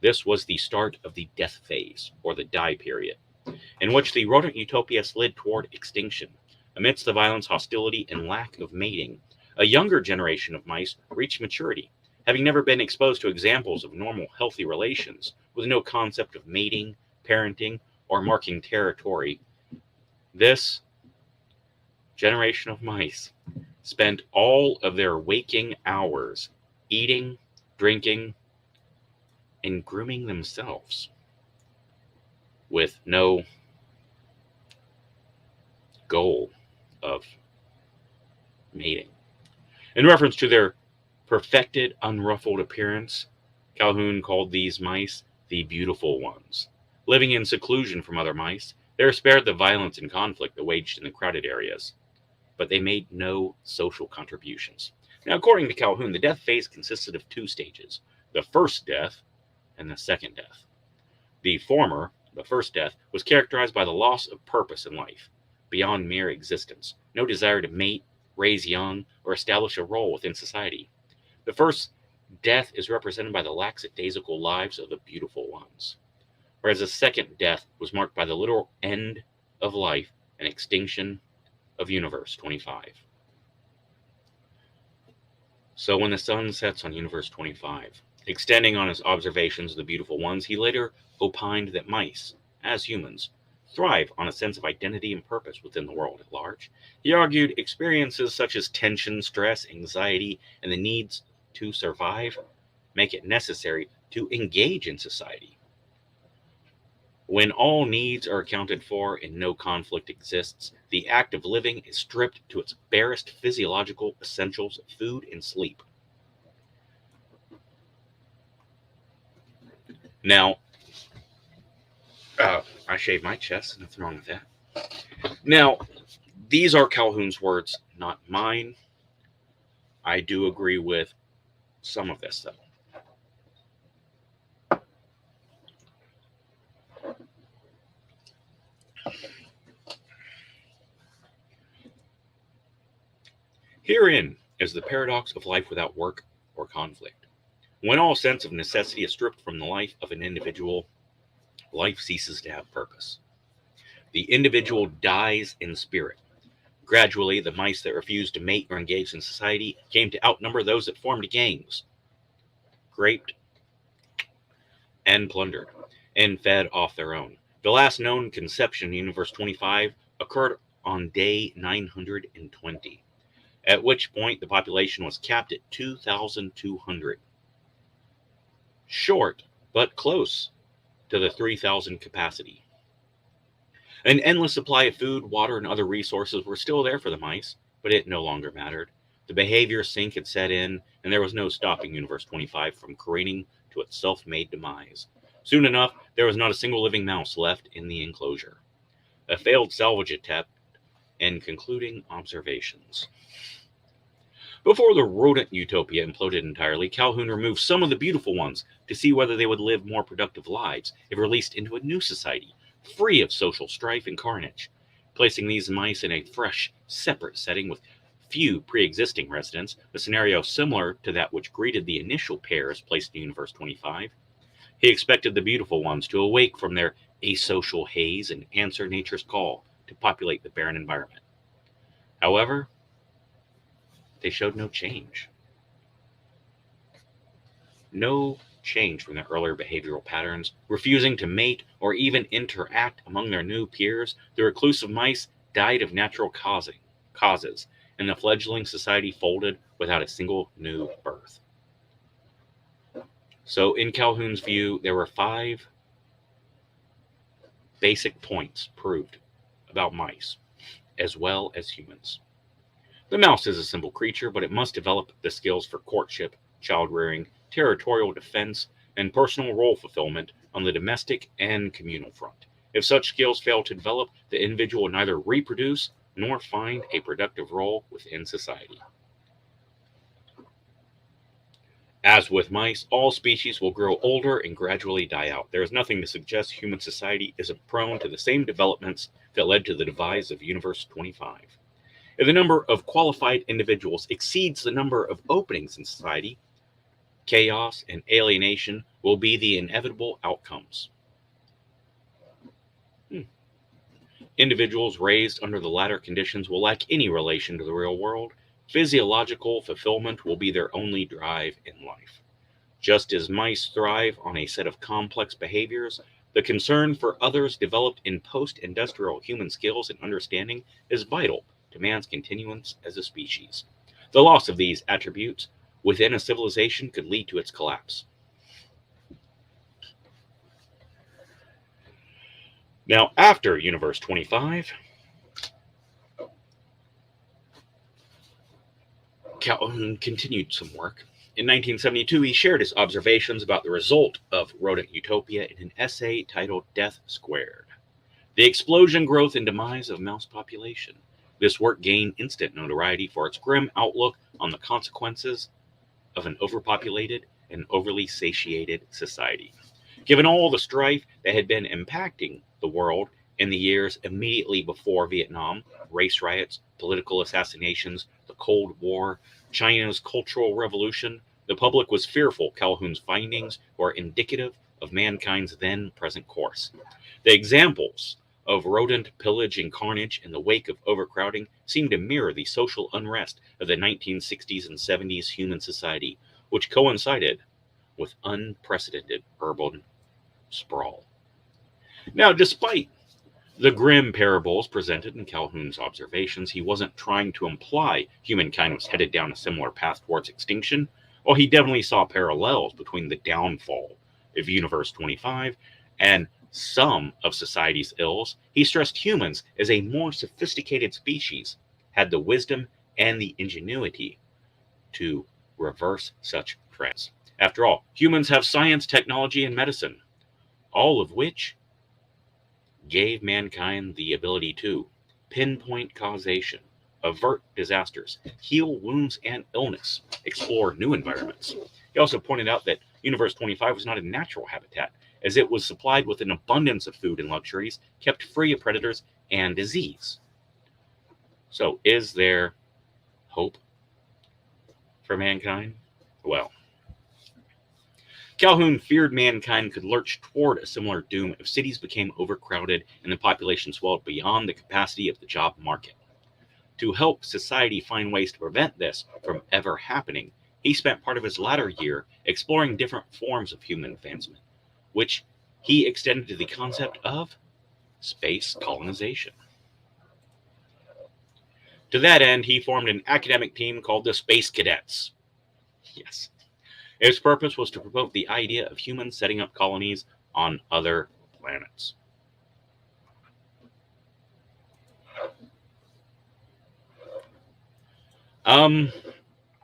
This was the start of the death phase, or the die period, in which the rodent utopia slid toward extinction. Amidst the violence, hostility, and lack of mating, a younger generation of mice reached maturity, having never been exposed to examples of normal, healthy relations, with no concept of mating, parenting, or marking territory. This generation of mice spent all of their waking hours eating, drinking, and grooming themselves with no goal of mating. In reference to their perfected, unruffled appearance, Calhoun called these mice the beautiful ones. Living in seclusion from other mice, they were spared the violence and conflict that waged in the crowded areas, but they made no social contributions. Now, according to Calhoun, the death phase consisted of two stages: the first death and the second death. The former, the first death, was characterized by the loss of purpose in life, beyond mere existence, no desire to mate, raise young, or establish a role within society. The first death is represented by the lackadaisical lives of the beautiful ones, whereas the second death was marked by the literal end of life and extinction of Universe 25. So when the sun sets on Universe 25, extending on his observations of the beautiful ones, he later opined that mice, as humans, thrive on a sense of identity and purpose within the world at large. He argued experiences such as tension, stress, anxiety, and the needs to survive make it necessary to engage in society. When all needs are accounted for and no conflict exists, the act of living is stripped to its barest physiological essentials of food and sleep. Now, I shave my chest, nothing wrong with that. Now, These are Calhoun's words, not mine. I do agree with some of this, though. Herein is the paradox of life without work or conflict. When all sense of necessity is stripped from the life of an individual, life ceases to have purpose. The individual dies in spirit. Gradually, the mice that refused to mate or engage in society came to outnumber those that formed gangs, raped, and plundered, and fed off their own. The last known conception in Universe 25 occurred on day 920, at which point the population was capped at 2,200. Short, but close to the 3,000 capacity. An endless supply of food, water, and other resources were still there for the mice, but it no longer mattered. The behavior sink had set in, and there was no stopping Universe 25 from careening to its self-made demise. Soon enough, there was not a single living mouse left in the enclosure. A failed salvage attempt and concluding observations. Before the rodent utopia imploded entirely, Calhoun removed some of the beautiful ones to see whether they would live more productive lives if released into a new society, free of social strife and carnage. Placing these mice in a fresh, separate setting with few pre-existing residents, a scenario similar to that which greeted the initial pairs placed in Universe 25, he expected the beautiful ones to awake from their asocial haze and answer nature's call to populate the barren environment. However, they showed no change. No change from their earlier behavioral patterns, refusing to mate or even interact among their new peers. The reclusive mice died of natural causes, and the fledgling society folded without a single new birth. So, in Calhoun's view, there were 5 basic points proved about mice, as well as humans. The mouse is a simple creature, but it must develop the skills for courtship, child-rearing, territorial defense, and personal role fulfillment on the domestic and communal front. If such skills fail to develop, the individual will neither reproduce nor find a productive role within society. As with mice, all species will grow older and gradually die out. There is nothing to suggest human society is prone to the same developments that led to the demise of Universe 25. If the number of qualified individuals exceeds the number of openings in society, chaos and alienation will be the inevitable outcomes. Individuals raised under the latter conditions will lack any relation to the real world. Physiological fulfillment will be their only drive in life. Just as mice thrive on a set of complex behaviors, the concern for others developed in post-industrial human skills and understanding is vital to man's continuance as a species. The loss of these attributes within a civilization could lead to its collapse. Now, after Universe 25, Calhoun continued some work. In 1972, he shared his observations about the result of Rodent Utopia in an essay titled Death Squared: The Explosion, Growth, and Demise of Mouse Population. This work gained instant notoriety for its grim outlook on the consequences of an overpopulated and overly satiated society. Given all the strife that had been impacting the world in the years immediately before Vietnam, race riots, political assassinations, the Cold War, China's Cultural Revolution, the public was fearful Calhoun's findings were indicative of mankind's then present course. The examples of rodent pillage and carnage in the wake of overcrowding seemed to mirror the social unrest of the 1960s and 70s human society, which coincided with unprecedented urban sprawl. Now, despite the grim parables presented in Calhoun's observations, he wasn't trying to imply humankind was headed down a similar path towards extinction. Well, he definitely saw parallels between the downfall of Universe 25 and some of society's ills. He stressed humans, as a more sophisticated species, had the wisdom and the ingenuity to reverse such trends. After all, humans have science, technology, and medicine, all of which gave mankind the ability to pinpoint causation, avert disasters, heal wounds and illness, explore new environments. He also pointed out that Universe 25 was not a natural habitat, as it was supplied with an abundance of food and luxuries, kept free of predators and disease. So, is there hope for mankind? Well, Calhoun feared mankind could lurch toward a similar doom if cities became overcrowded and the population swelled beyond the capacity of the job market. To help society find ways to prevent this from ever happening, he spent part of his latter year exploring different forms of human advancement, which he extended to the concept of space colonization. To that end, he formed an academic team called the Space Cadets. Yes. Its purpose was to promote the idea of humans setting up colonies on other planets.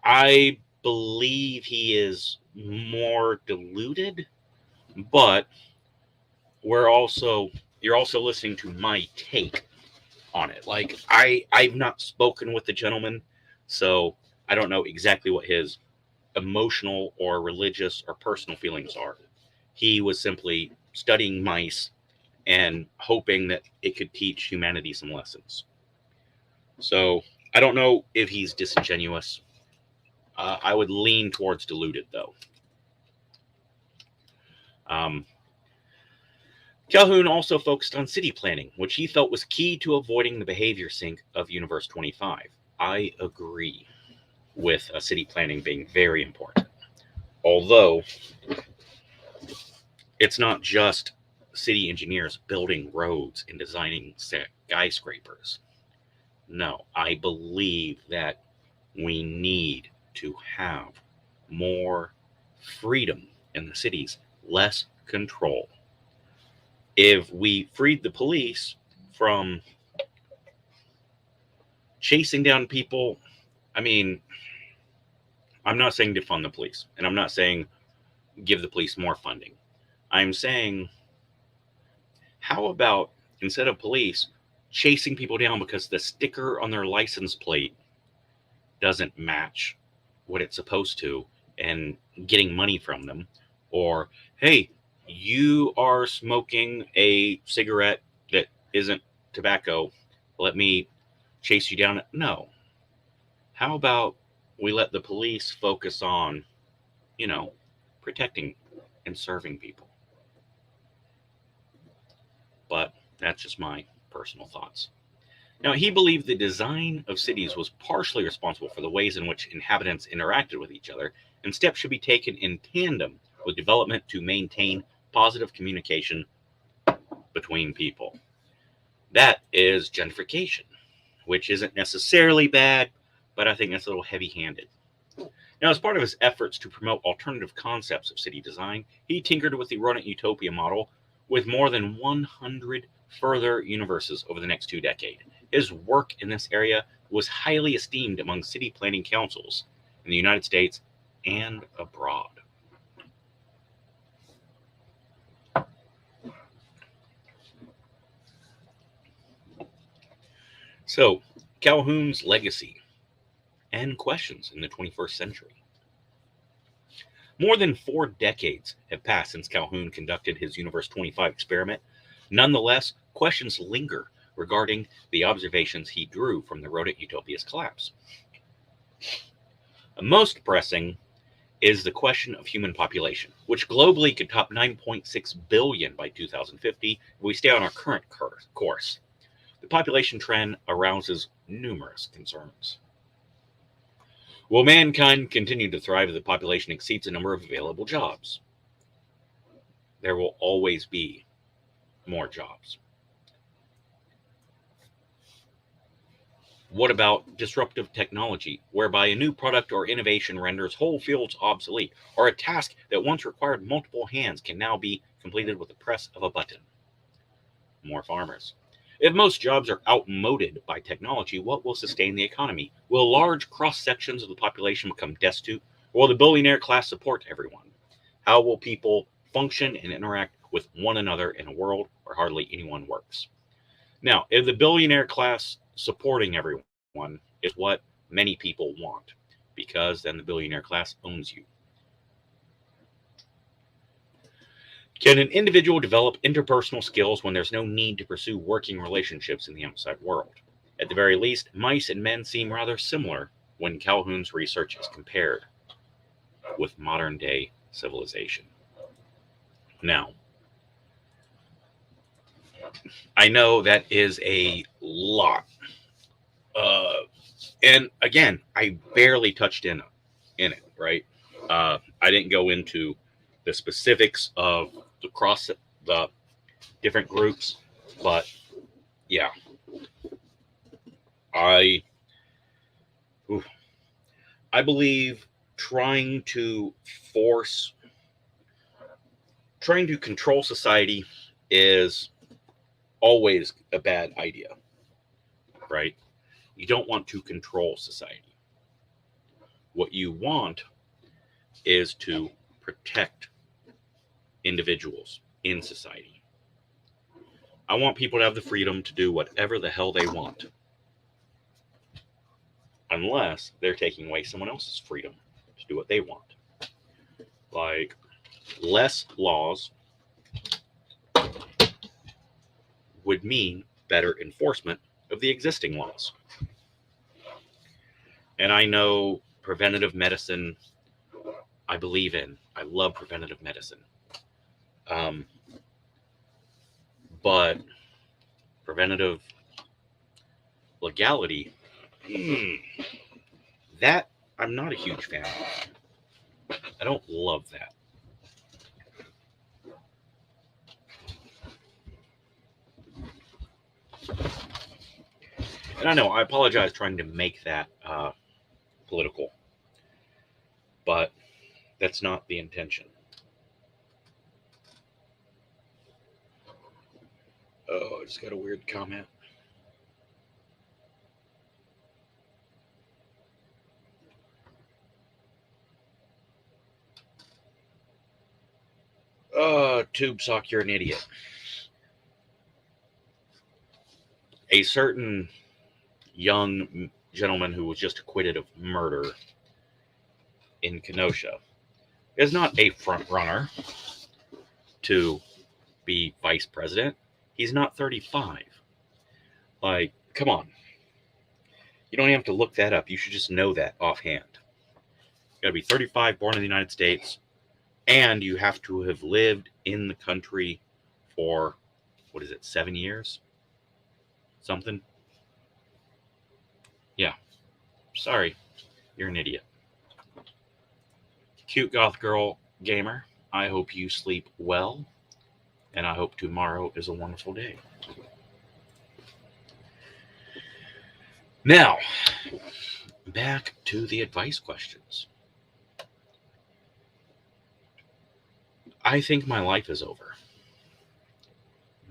I believe he is more deluded, but you're also listening to my take on it. Like I've not spoken with the gentleman, so I don't know exactly what his emotional or religious or personal feelings are. He was simply studying mice and hoping that it could teach humanity some lessons. So I don't know if he's disingenuous. I would lean towards deluded, though. Calhoun also focused on city planning, which he felt was key to avoiding the behavior sink of Universe 25. I agree with city planning being very important. Although, it's not just city engineers building roads and designing skyscrapers. No, I believe that we need to have more freedom in the cities, less control. If we freed the police from chasing down people, I mean, I'm not saying defund the police, and I'm not saying give the police more funding. I'm saying, how about instead of police chasing people down because the sticker on their license plate doesn't match what it's supposed to and getting money from them, or hey, you are smoking a cigarette that isn't tobacco, let me chase you down? No. How about we let the police focus on, protecting and serving people? But that's just my personal thoughts. Now, he believed the design of cities was partially responsible for the ways in which inhabitants interacted with each other, and steps should be taken in tandem with development to maintain positive communication between people. That is gentrification, which isn't necessarily bad, but I think that's a little heavy-handed. Now, as part of his efforts to promote alternative concepts of city design, he tinkered with the Rodent Utopia model with more than 100 further universes over the next 2 decades. His work in this area was highly esteemed among city planning councils in the United States and abroad. So, Calhoun's legacy and questions in the 21st century. More than 4 decades have passed since Calhoun conducted his Universe 25 experiment. Nonetheless, questions linger regarding the observations he drew from the Rodent Utopia's collapse. Most pressing is the question of human population, which globally could top 9.6 billion by 2050 if we stay on our current course. The population trend arouses numerous concerns. Will mankind continue to thrive if the population exceeds the number of available jobs? There will always be more jobs. What about disruptive technology, whereby a new product or innovation renders whole fields obsolete, or a task that once required multiple hands can now be completed with the press of a button? More farmers. If most jobs are outmoded by technology, what will sustain the economy? Will large cross-sections of the population become destitute, or will the billionaire class support everyone? How will people function and interact with one another in a world where hardly anyone works? Now, if the billionaire class supporting everyone is what many people want, because then the billionaire class owns you. Can an individual develop interpersonal skills when there's no need to pursue working relationships in the outside world? At the very least, mice and men seem rather similar when Calhoun's research is compared with modern day civilization. Now, I know that is a lot. And again, I barely touched in it, right? I didn't go into the specifics of the different groups, but yeah, I believe trying to control society is always a bad idea, right? You don't want to control society. What you want is to protect individuals in society. I want people to have the freedom to do whatever the hell they want, unless they're taking away someone else's freedom to do what they want. Like, less laws would mean better enforcement of the existing laws. And I know preventative medicine, I believe in. I love preventative medicine. But preventative legality, that I'm not a huge fan of. I don't love that. And I know, I apologize trying to make that political, but that's not the intention. Oh, I just got a weird comment. Tube Sock, you're an idiot. A certain young gentleman who was just acquitted of murder in Kenosha is not a front runner to be vice president. He's not 35. Like, come on. You don't have to look that up. You should just know that offhand. You gotta be 35, born in the United States, and you have to have lived in the country for, 7 years? Something? Yeah. Sorry. You're an idiot. Cute goth girl gamer, I hope you sleep well, and I hope tomorrow is a wonderful day. Now, back to the advice questions. I think my life is over.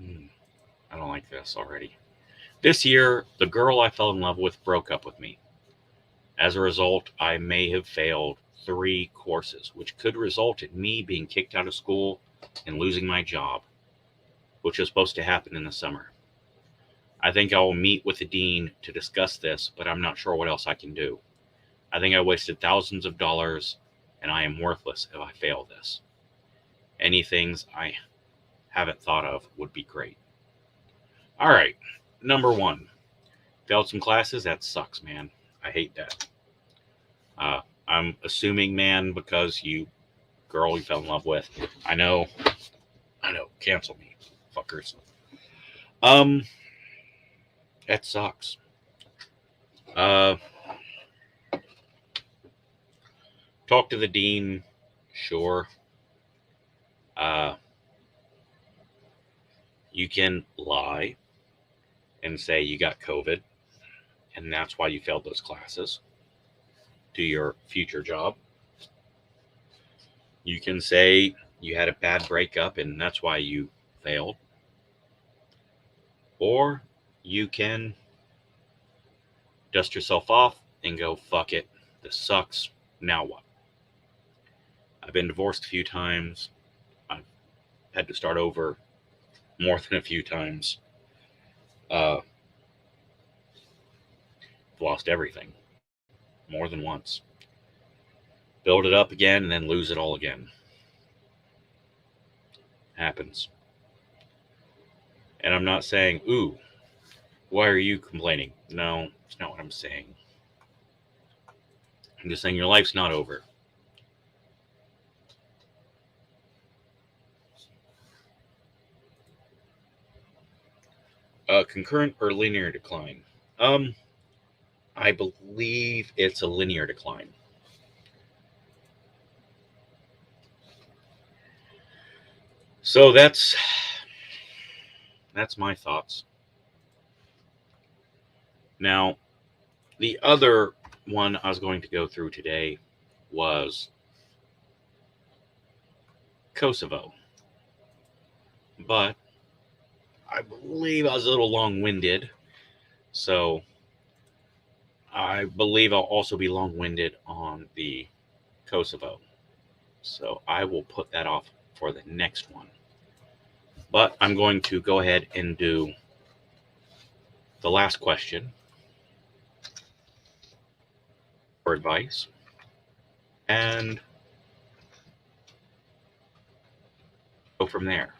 I don't like this already. This year, the girl I fell in love with broke up with me. As a result, I may have failed 3 courses, which could result in me being kicked out of school and losing my job, which was supposed to happen in the summer. I think I will meet with the dean to discuss this, but I'm not sure what else I can do. I think I wasted thousands of dollars, and I am worthless if I fail this. Any things I haven't thought of would be great. All right, number 1. Failed some classes? That sucks, man. I hate that. I'm assuming, man, because girl you fell in love with. I know. Cancel me, fuckers. That sucks. Talk to the dean, sure. You can lie and say you got COVID, and that's why you failed those classes to your future job. You can say you had a bad breakup, and that's why you failed. Or you can dust yourself off and go, fuck it, this sucks, now what? I've been divorced a few times. I've had to start over more than a few times. Lost everything more than once. Build it up again and then lose it all again. Happens. And I'm not saying, ooh, why are you complaining? No, it's not what I'm saying. I'm just saying your life's not over. Concurrent or linear decline? I believe it's a linear decline. So that's my thoughts. Now, the other one I was going to go through today was Kosovo. But I believe I was a little long-winded. So I believe I'll also be long-winded on the Kosovo. So I will put that off for the next one. But I'm going to go ahead and do the last question for advice. And go from there.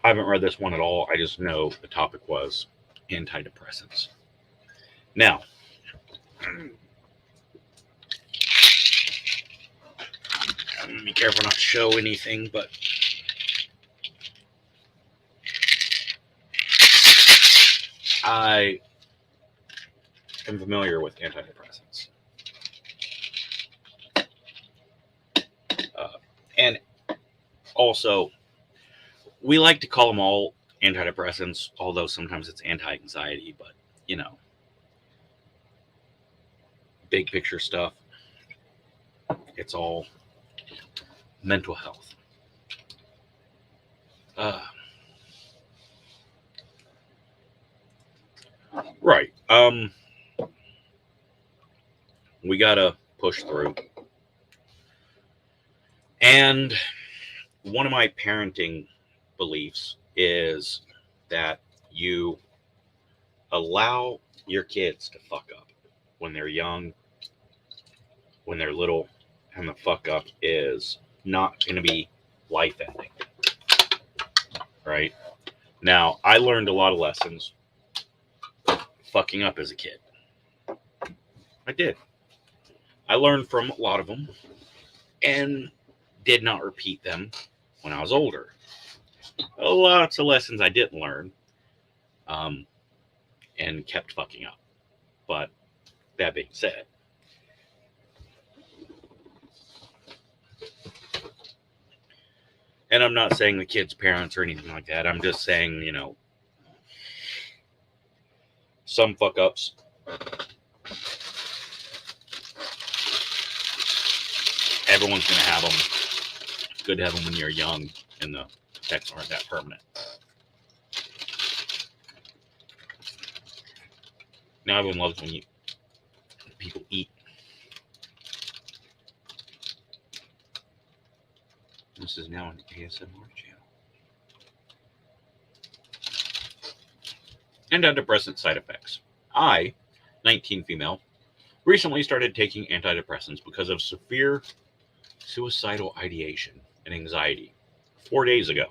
I haven't read this one at all. I just know the topic was antidepressants. Now, be careful not to show anything, but I am familiar with antidepressants. And also, we like to call them all antidepressants, although sometimes it's anti-anxiety, but, you know, big picture stuff, it's all mental health. Right. We gotta push through. And one of my parenting beliefs is that you allow your kids to fuck up when they're young, when they're little, and the fuck up is not going to be life ending. Right? Now, I learned a lot of lessons fucking up as a kid. I did. I learned from a lot of them and did not repeat them when I was older. Lots of lessons I didn't learn and kept fucking up. But that being said, and I'm not saying the kids' parents or anything like that. I'm just saying, you know, some fuck ups. Everyone's going to have them. It's good to have them when you're young and the effects aren't that permanent. Now everyone loves when people eat. This is now an ASMR channel. Antidepressant side effects. I, 19 female, recently started taking antidepressants because of severe suicidal ideation and anxiety 4 days ago.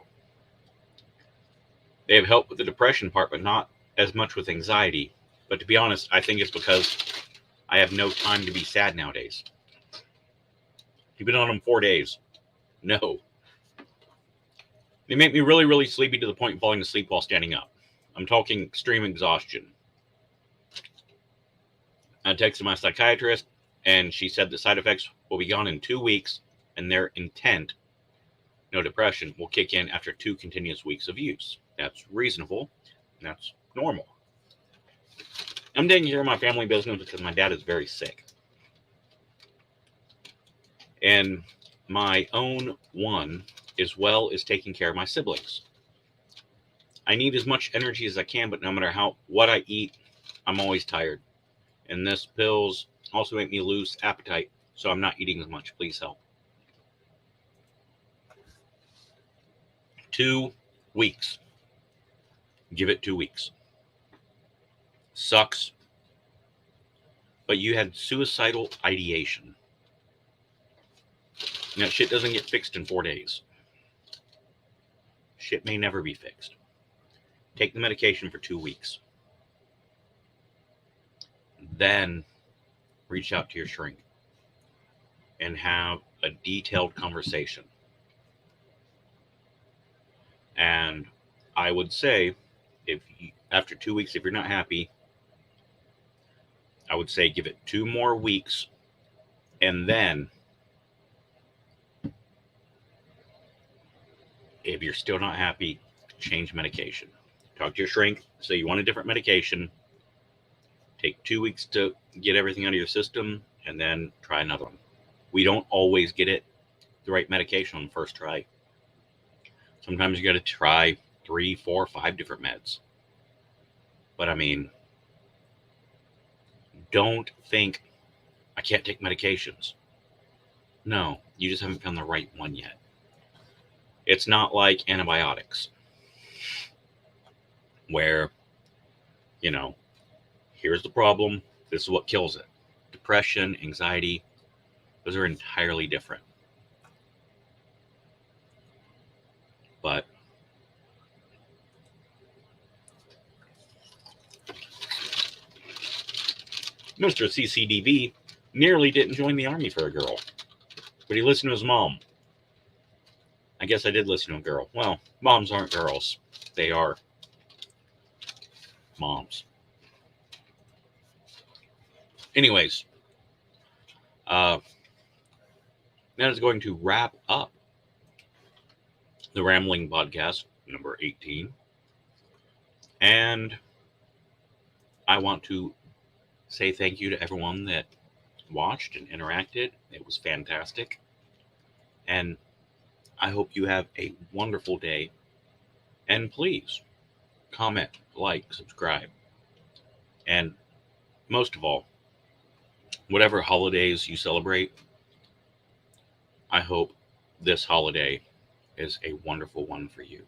They have helped with the depression part, but not as much with anxiety. But to be honest, I think it's because I have no time to be sad nowadays. You've been on them 4 days. No. They make me really, really sleepy to the point of falling asleep while standing up. I'm talking extreme exhaustion. I texted my psychiatrist, and she said the side effects will be gone in 2 weeks, and their intent, no depression, will kick in after 2 continuous weeks of use. That's reasonable. That's normal. I'm taking care of my family business because my dad is very sick. And my own one, as well as taking care of my siblings. I need as much energy as I can, but no matter what I eat, I'm always tired. And this pills also make me lose appetite So I'm not eating as much. Please help. 2 weeks. Give it 2 weeks. Sucks. But you had suicidal ideation. Now, shit doesn't get fixed in 4 days. Shit may never be fixed. Take the medication for 2 weeks. Then reach out to your shrink and have a detailed conversation. And I would say, after 2 weeks, if you're not happy, I would say give it 2 more weeks, and then if you're still not happy, change medication. Talk to your shrink, say you want a different medication. Take 2 weeks to get everything out of your system, and then try another one. We don't always get the right medication on the first try. Sometimes you got to try 3, 4, 5 different meds. But I mean, don't think I can't take medications. No, you just haven't found the right one yet. It's not like antibiotics, where, here's the problem, this is what kills it. Depression, anxiety, those are entirely different. But Mr. CCDV nearly didn't join the army for a girl, but he listened to his mom. I guess I did listen to a girl. Well, moms aren't girls. They are moms. Anyways, that is going to wrap up the Rambling Podcast number 18. And I want to say thank you to everyone that watched and interacted. It was fantastic. And I hope you have a wonderful day. And please comment, like, subscribe. And most of all, whatever holidays you celebrate, I hope this holiday is a wonderful one for you.